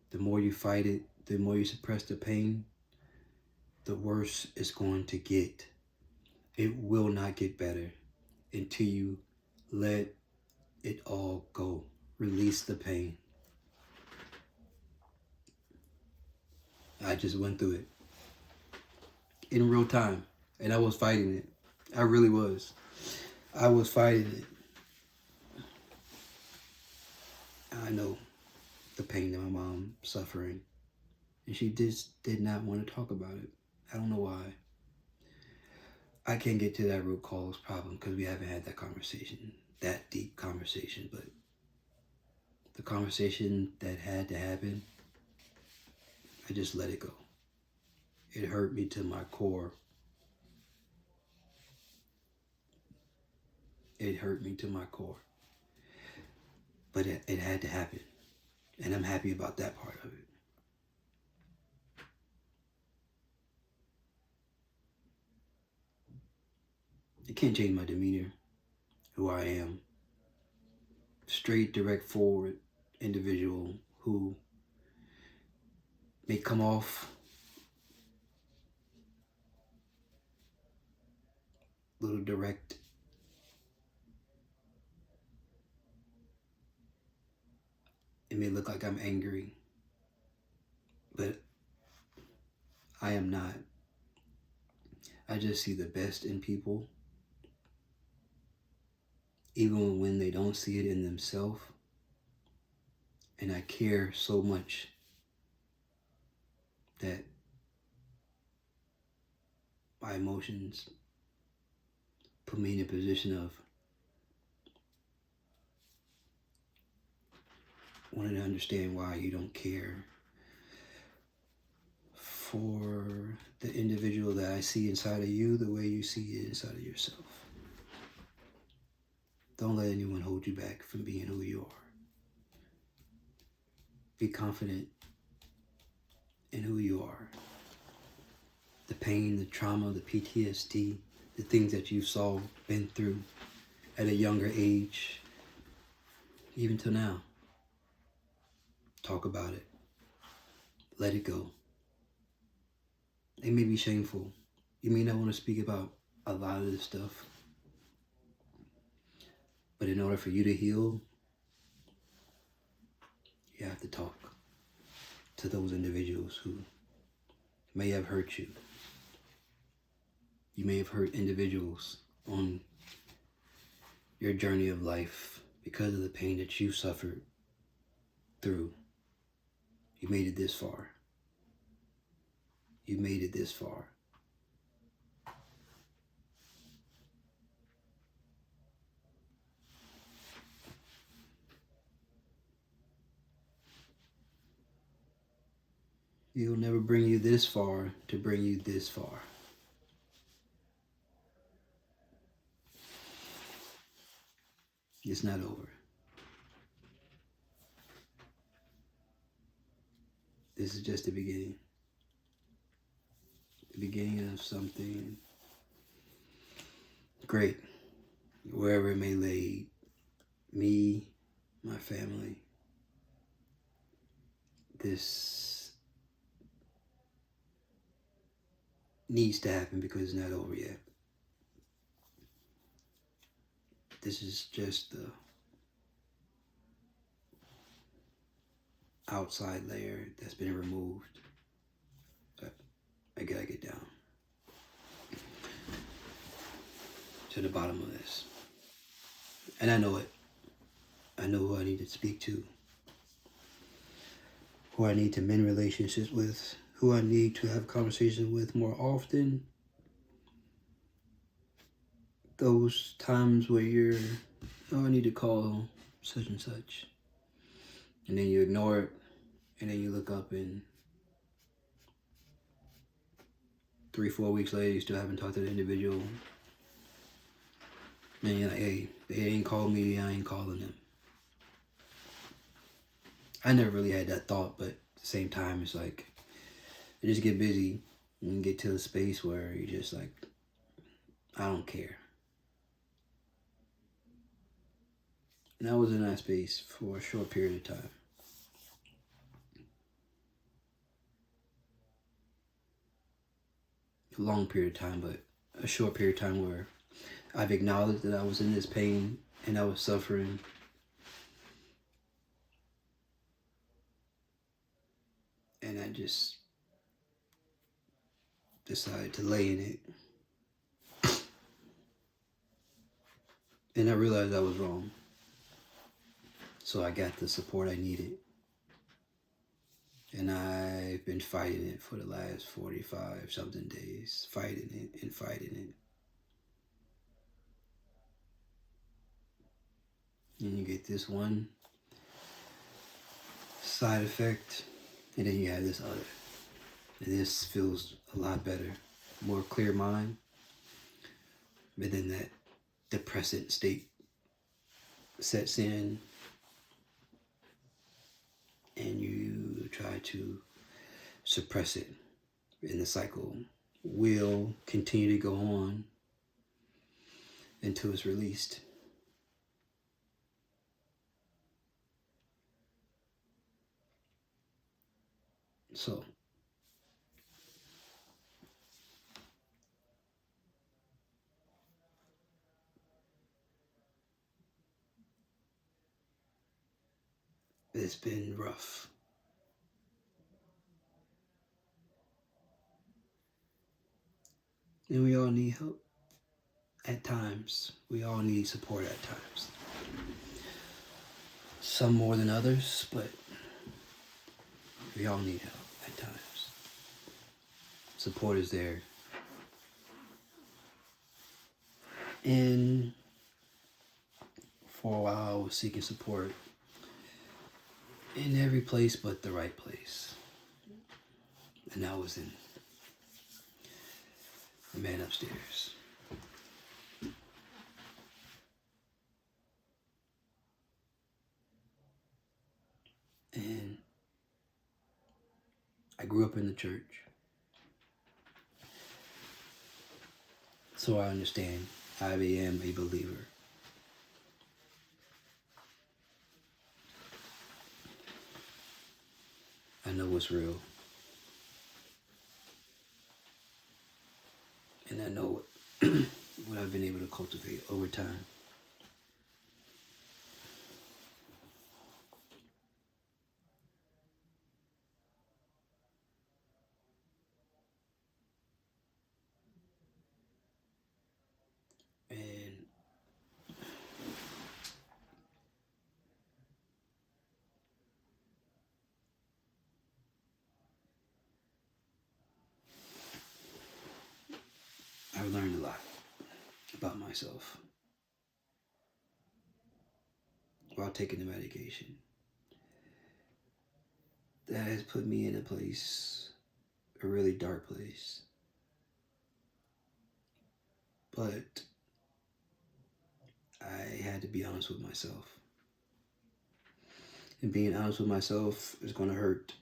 The more you fight it, the more you suppress the pain, the worse it's going to get. It will not get better until you let it all go. Release the pain. I just went through it in real time, and I was fighting it. I really was. I was fighting it. I know the pain that my mom suffering, and she just did not want to talk about it. I don't know why. I can't get to that root cause problem because we haven't had that conversation, that deep conversation, but the conversation that had to happen, I just let it go. It hurt me to my core. It hurt me to my core. But it had to happen. And I'm happy about that part of it. It can't change my demeanor, who I am. Straight, direct, forward individual who may come off a little direct. It may look like I'm angry, but I am not. I just see the best in people, even when they don't see it in themselves. And I care so much that my emotions put me in a position of wanting to understand why you don't care for the individual that I see inside of you the way you see it inside of yourself. Don't let anyone hold you back from being who you are. Be confident in who you are. The pain, the trauma, the PTSD, the things that you've been through at a younger age, even till now. Talk about it. Let it go. It may be shameful. You may not want to speak about a lot of this stuff. But in order for you to heal, you have to talk to those individuals who may have hurt you. You may have hurt individuals on your journey of life because of the pain that you suffered through. You made it this far. You made it this far. He'll never bring you this far to bring you this far. It's not over. This is just the beginning. The beginning of something great, wherever it may lead me, my family. This needs to happen because it's not over yet. This is just the outside layer that's been removed. But I gotta get down to the bottom of this. And I know it. I know who I need to speak to, who I need to mend relationships with, who I need to have conversations with more often. Those times where you're, oh, I need to call such and such. And then you ignore it, and then you look up and 3-4 weeks later, you still haven't talked to the individual. And you're like, hey, they ain't called me, I ain't calling them. I never really had that thought, but at the same time, it's like, you just get busy and get to a space where you're just like, I don't care. And I was in that space for a short period of time. A long period of time, but a short period of time where I've acknowledged that I was in this pain and I was suffering. And I just decided to lay in it. And I realized I was wrong. So I got the support I needed. And I've been fighting it for the last 45 something days. Fighting it and fighting it. And you get this one side effect, and then you have this other. And this feels a lot better. More clear mind. But then that depressant state sets in, and you try to suppress it, and the cycle will continue to go on until it's released. So it's been rough. And we all need help at times. We all need support at times. Some more than others, but we all need help at times. Support is there. And for a while, I was seeking support in every place but the right place. And that was in the man upstairs. And I grew up in the church. So I understand. I am a believer. I know what's real. And I know what I've been able to cultivate over time. And I've learned a lot about myself while taking the medication. That has put me in a place, a really dark place. But I had to be honest with myself. And being honest with myself is going to hurt.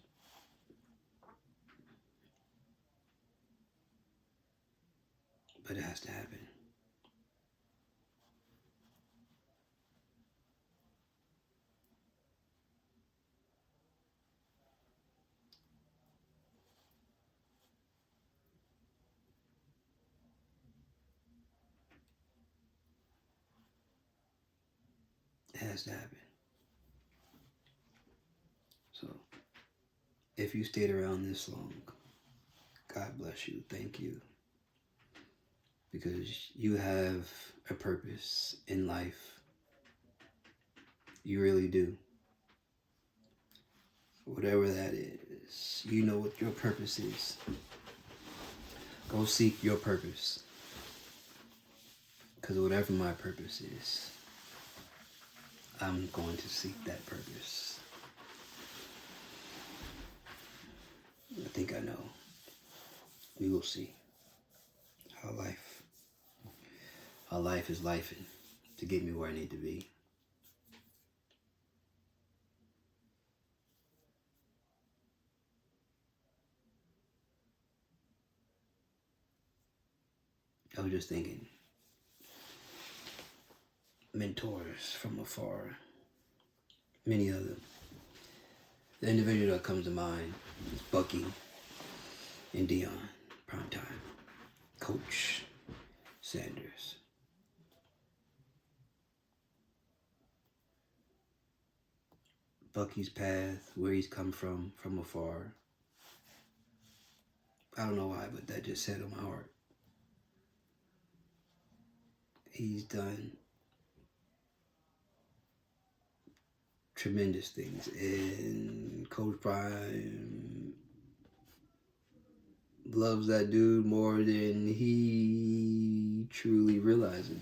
But it has to happen. It has to happen. So, if you stayed around this long, God bless you. Thank you. Because you have a purpose in life. You really do. Whatever that is, you know what your purpose is. Go seek your purpose. Because whatever my purpose is, I'm going to seek that purpose. I think I know. We will see how life is lifing to get me where I need to be. I was just thinking, mentors from afar, many of them. The individual that comes to mind is Bucky and Dion, primetime, Coach Sanders. Bucky's path, where he's come from afar. I don't know why, but that just set on my heart. He's done tremendous things, and Coach Prime loves that dude more than he truly realizes.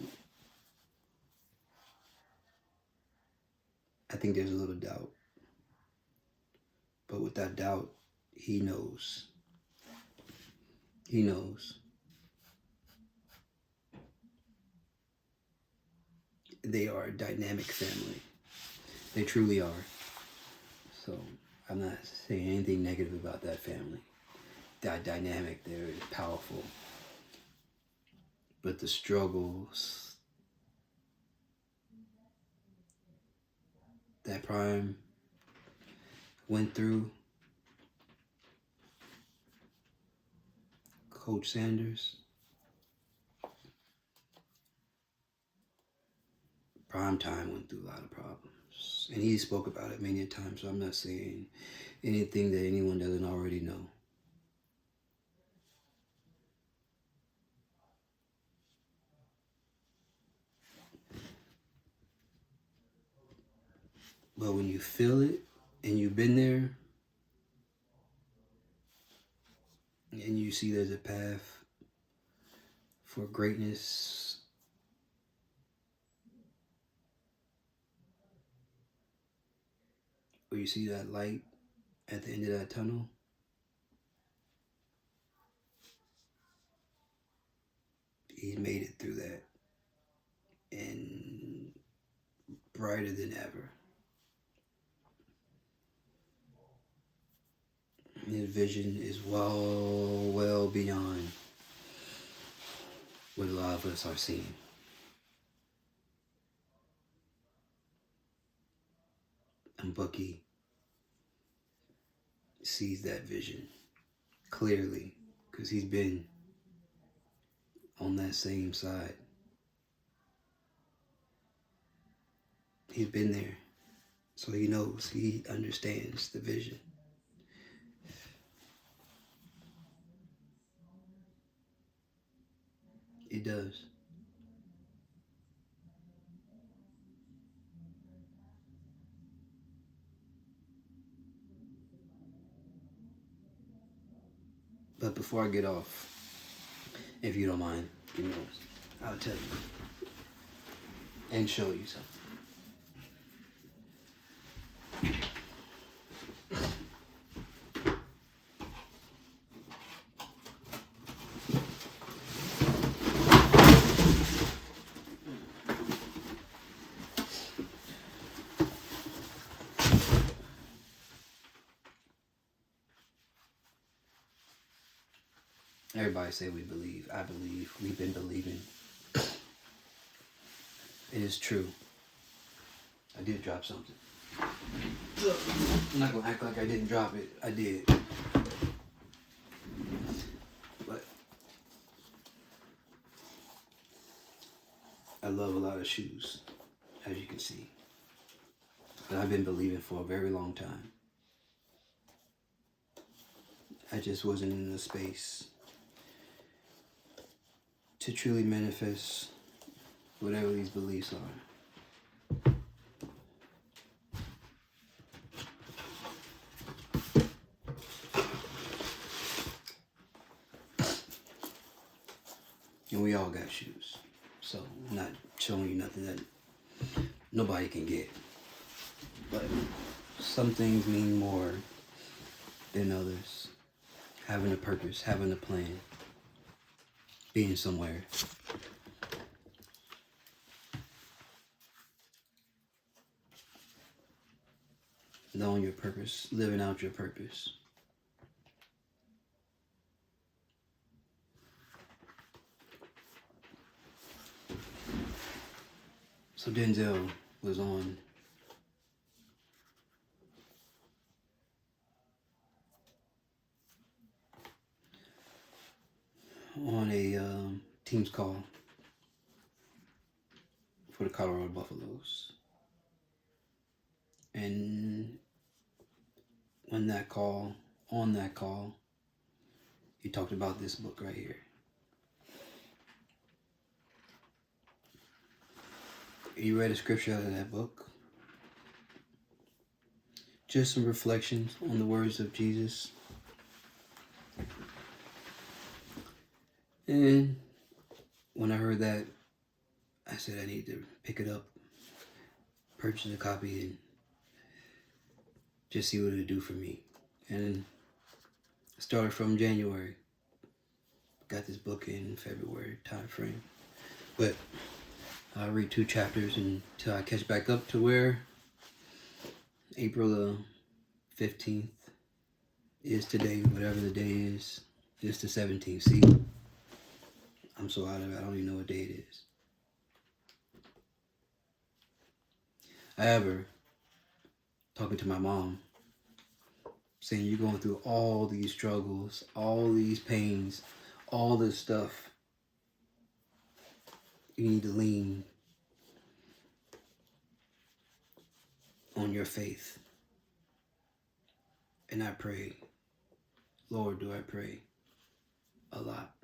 I think there's a little doubt, but with that doubt, he knows. He knows. They are a dynamic family. They truly are. So I'm not saying anything negative about that family. They're dynamic. They're powerful. But the struggles that Prime went through, Coach Sanders, Primetime went through a lot of problems. And he spoke about it many times, so I'm not saying anything that anyone doesn't already know. But when you feel it and you've been there and you see there's a path for greatness, or you see that light at the end of that tunnel, he made it through that and brighter than ever. His vision is well beyond what a lot of us are seeing. And Bucky sees that vision clearly because he's been on that same side. He's been there, so he knows, he understands the vision. He does. But before I get off, if you don't mind, give me yours. I'll tell you and show you something. Everybody say we believe. I believe. We've been believing. It is true. I did drop something. I'm not going to act like I didn't drop it. I did. But I love a lot of shoes, as you can see. But I've been believing for a very long time. I just wasn't in the space to truly manifest whatever these beliefs are. And we all got shoes. So I'm not showing you nothing that nobody can get. But some things mean more than others. Having a purpose, having a plan, being somewhere. Knowing your purpose, living out your purpose. So Denzel was on a team's call for the Colorado Buffaloes. And on that call, he talked about this book right here. He read a scripture out of that book. Just some reflections on the words of Jesus. And when I heard that, I said I need to pick it up, purchase a copy, and just see what it'll do for me. And I started from January. Got this book in February time frame. But I'll read 2 chapters until I catch back up to where April the 15th is today, whatever the day is. It's the 17th. See? I'm so out of it, I don't even know what day it is. However, talking to my mom, saying you're going through all these struggles, all these pains, all this stuff. You need to lean on your faith. And I pray, Lord, do I pray a lot,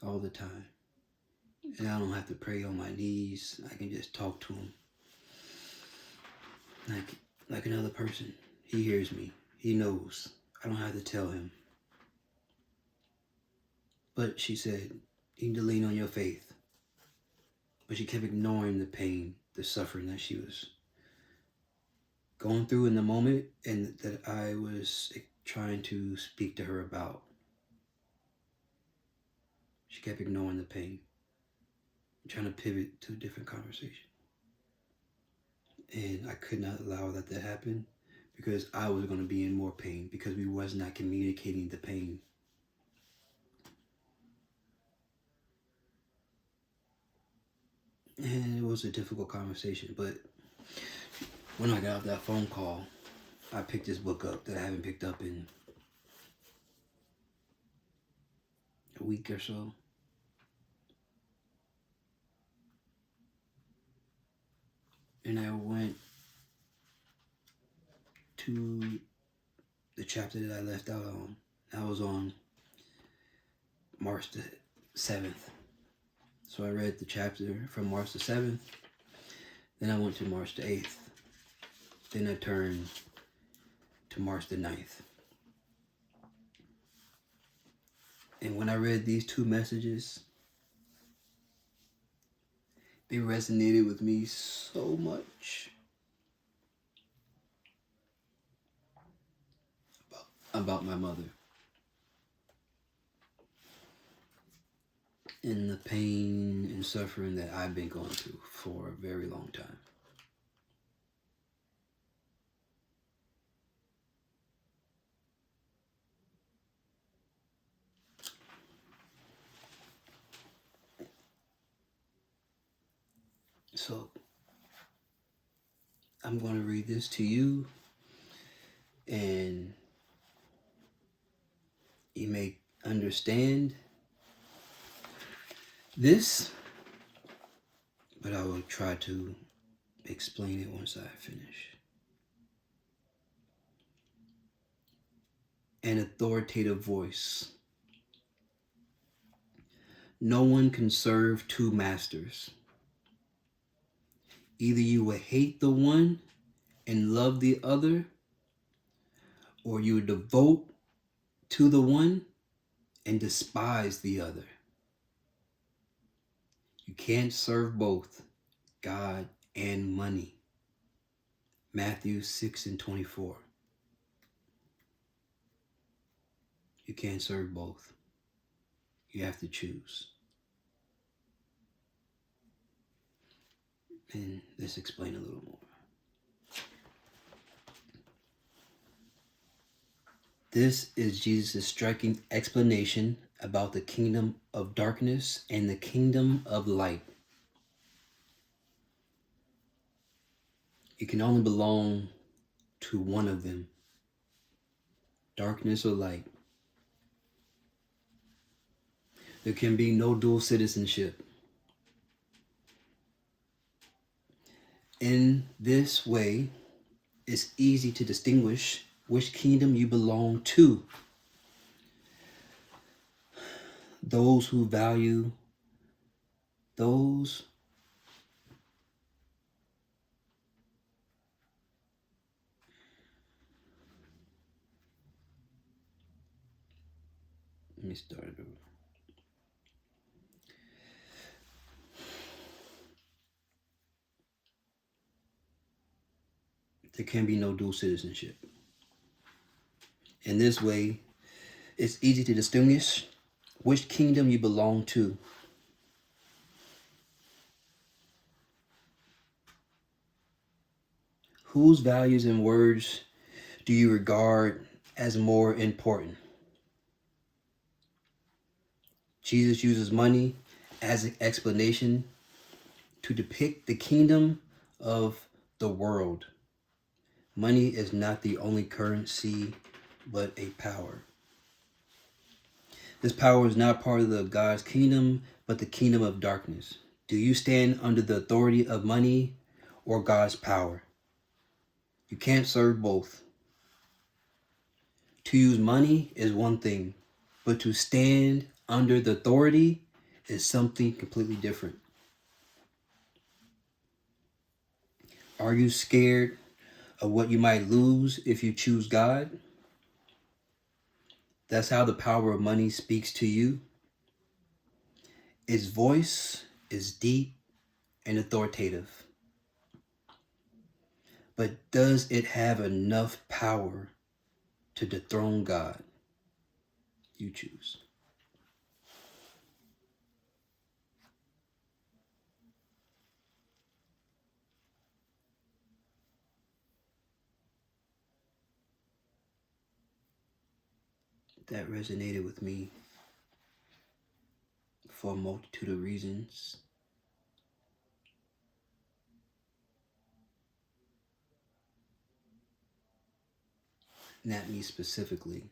all the time. And I don't have to pray on my knees. I can just talk to him like another person. He hears me. He knows. I don't have to tell him. But she said, you need to lean on your faith. But she kept ignoring the pain, the suffering that she was going through in the moment and that I was trying to speak to her about. She kept ignoring the pain, trying to pivot to a different conversation. And I could not allow that to happen because I was going to be in more pain because we was not communicating the pain. And it was a difficult conversation, but when I got off that phone call, I picked this book up that I haven't picked up in a week or so. And I went to the chapter that I left out on. I was on March the 7th. So I read the chapter from March the 7th. Then I went to March the 8th. Then I turned to March the 9th. And when I read these 2 messages, they resonated with me so much about my mother and the pain and suffering that I've been going through for a very long time. So I'm going to read this to you, and you may understand this, but I will try to explain it once I finish. An authoritative voice. No one can serve two masters. Either you will hate the one and love the other, or you devote to the one and despise the other. You can't serve both, God and money. Matthew 6:24. You can't serve both. You have to choose. And let's explain a little more. This is Jesus' striking explanation about the kingdom of darkness and the kingdom of light. You can only belong to one of them, darkness or light. There can be no dual citizenship. In this way, it's easy to distinguish which kingdom you belong to. Those who value those let me start it over. There can be no dual citizenship. In this way, it's easy to distinguish which kingdom you belong to. Whose values and words do you regard as more important? Jesus uses money as an explanation to depict the kingdom of the world. Money is not the only currency, but a power. This power is not part of the God's kingdom, but the kingdom of darkness. Do you stand under the authority of money or God's power? You can't serve both. To use money is one thing, but to stand under the authority is something completely different. Are you scared of what you might lose if you choose God? That's how the power of money speaks to you. Its voice is deep and authoritative. But does it have enough power to dethrone God? You choose. That resonated with me for a multitude of reasons. Not me specifically,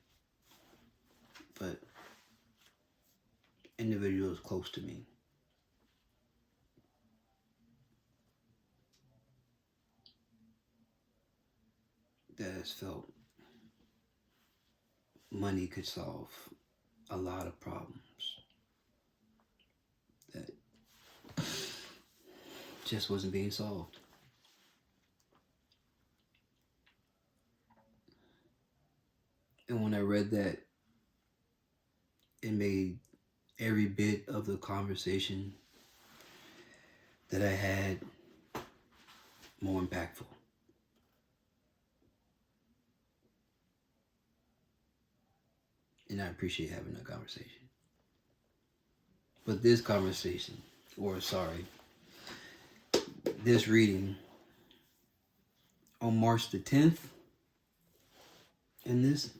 but individuals close to me. That has felt money could solve a lot of problems that just wasn't being solved. And when I read that, it made every bit of the conversation that I had more impactful. And I appreciate having that conversation. But this conversation, this reading on March the 10th, and this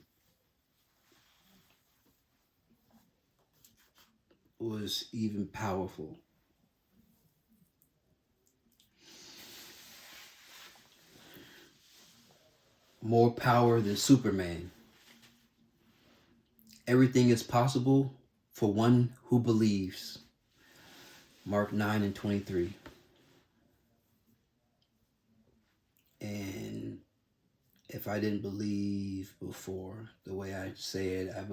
was even powerful more power than Superman. Everything is possible for one who believes. Mark 9:23. And if I didn't believe before, the way I say it, I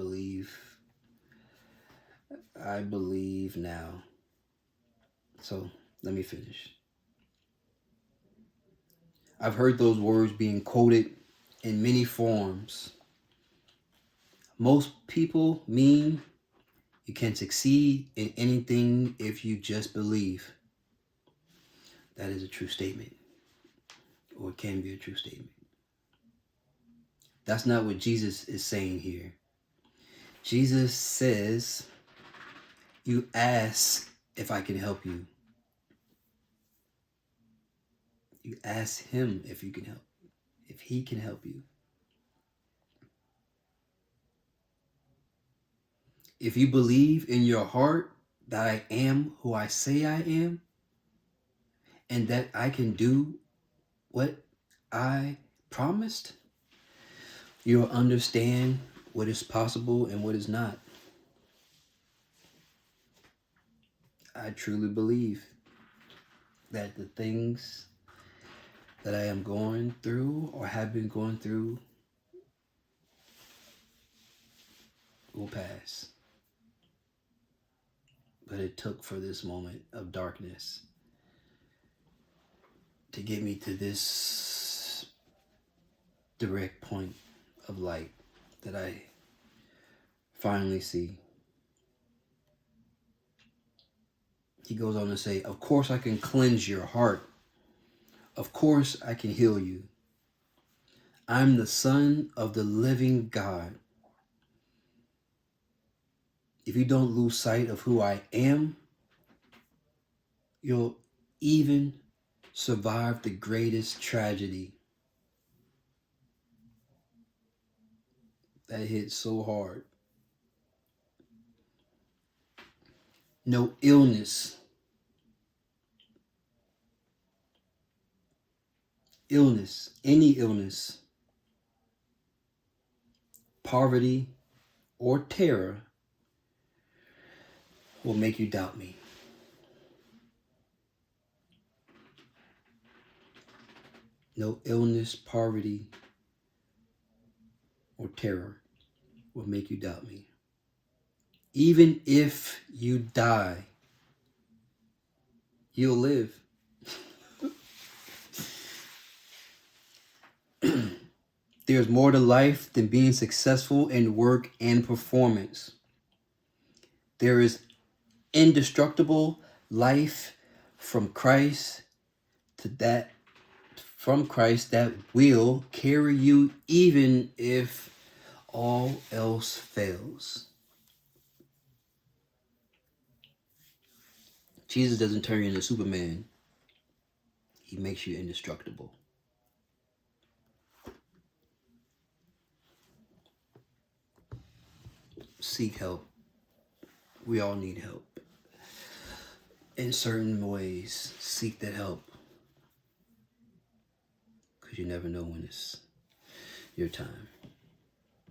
believe now. So let me finish. I've heard those words being quoted in many forms. Most people mean you can succeed in anything if you just believe. That is a true statement, or it can be a true statement. That's not what Jesus is saying here. Jesus says, you ask if I can help you. You ask him if you can help, if he can help you. If you believe in your heart that I am who I say I am, and that I can do what I promised, you'll understand what is possible and what is not. I truly believe that the things that I am going through or have been going through will pass. But it took for this moment of darkness to get me to this direct point of light that I finally see. He goes on to say, of course I can cleanse your heart. Of course I can heal you. I'm the Son of the living God. If you don't lose sight of who I am, you'll even survive the greatest tragedy. That hit so hard. No illness, any illness, poverty, or terror will make you doubt me. No illness, poverty, or terror will make you doubt me. Even if you die, you'll live. There's more to life than being successful in work and performance. There is indestructible life from Christ that will carry you even if all else fails. Jesus doesn't turn you into Superman. He makes you indestructible. Seek help. We all need help. In certain ways, seek that help. Because you never know when it's your time.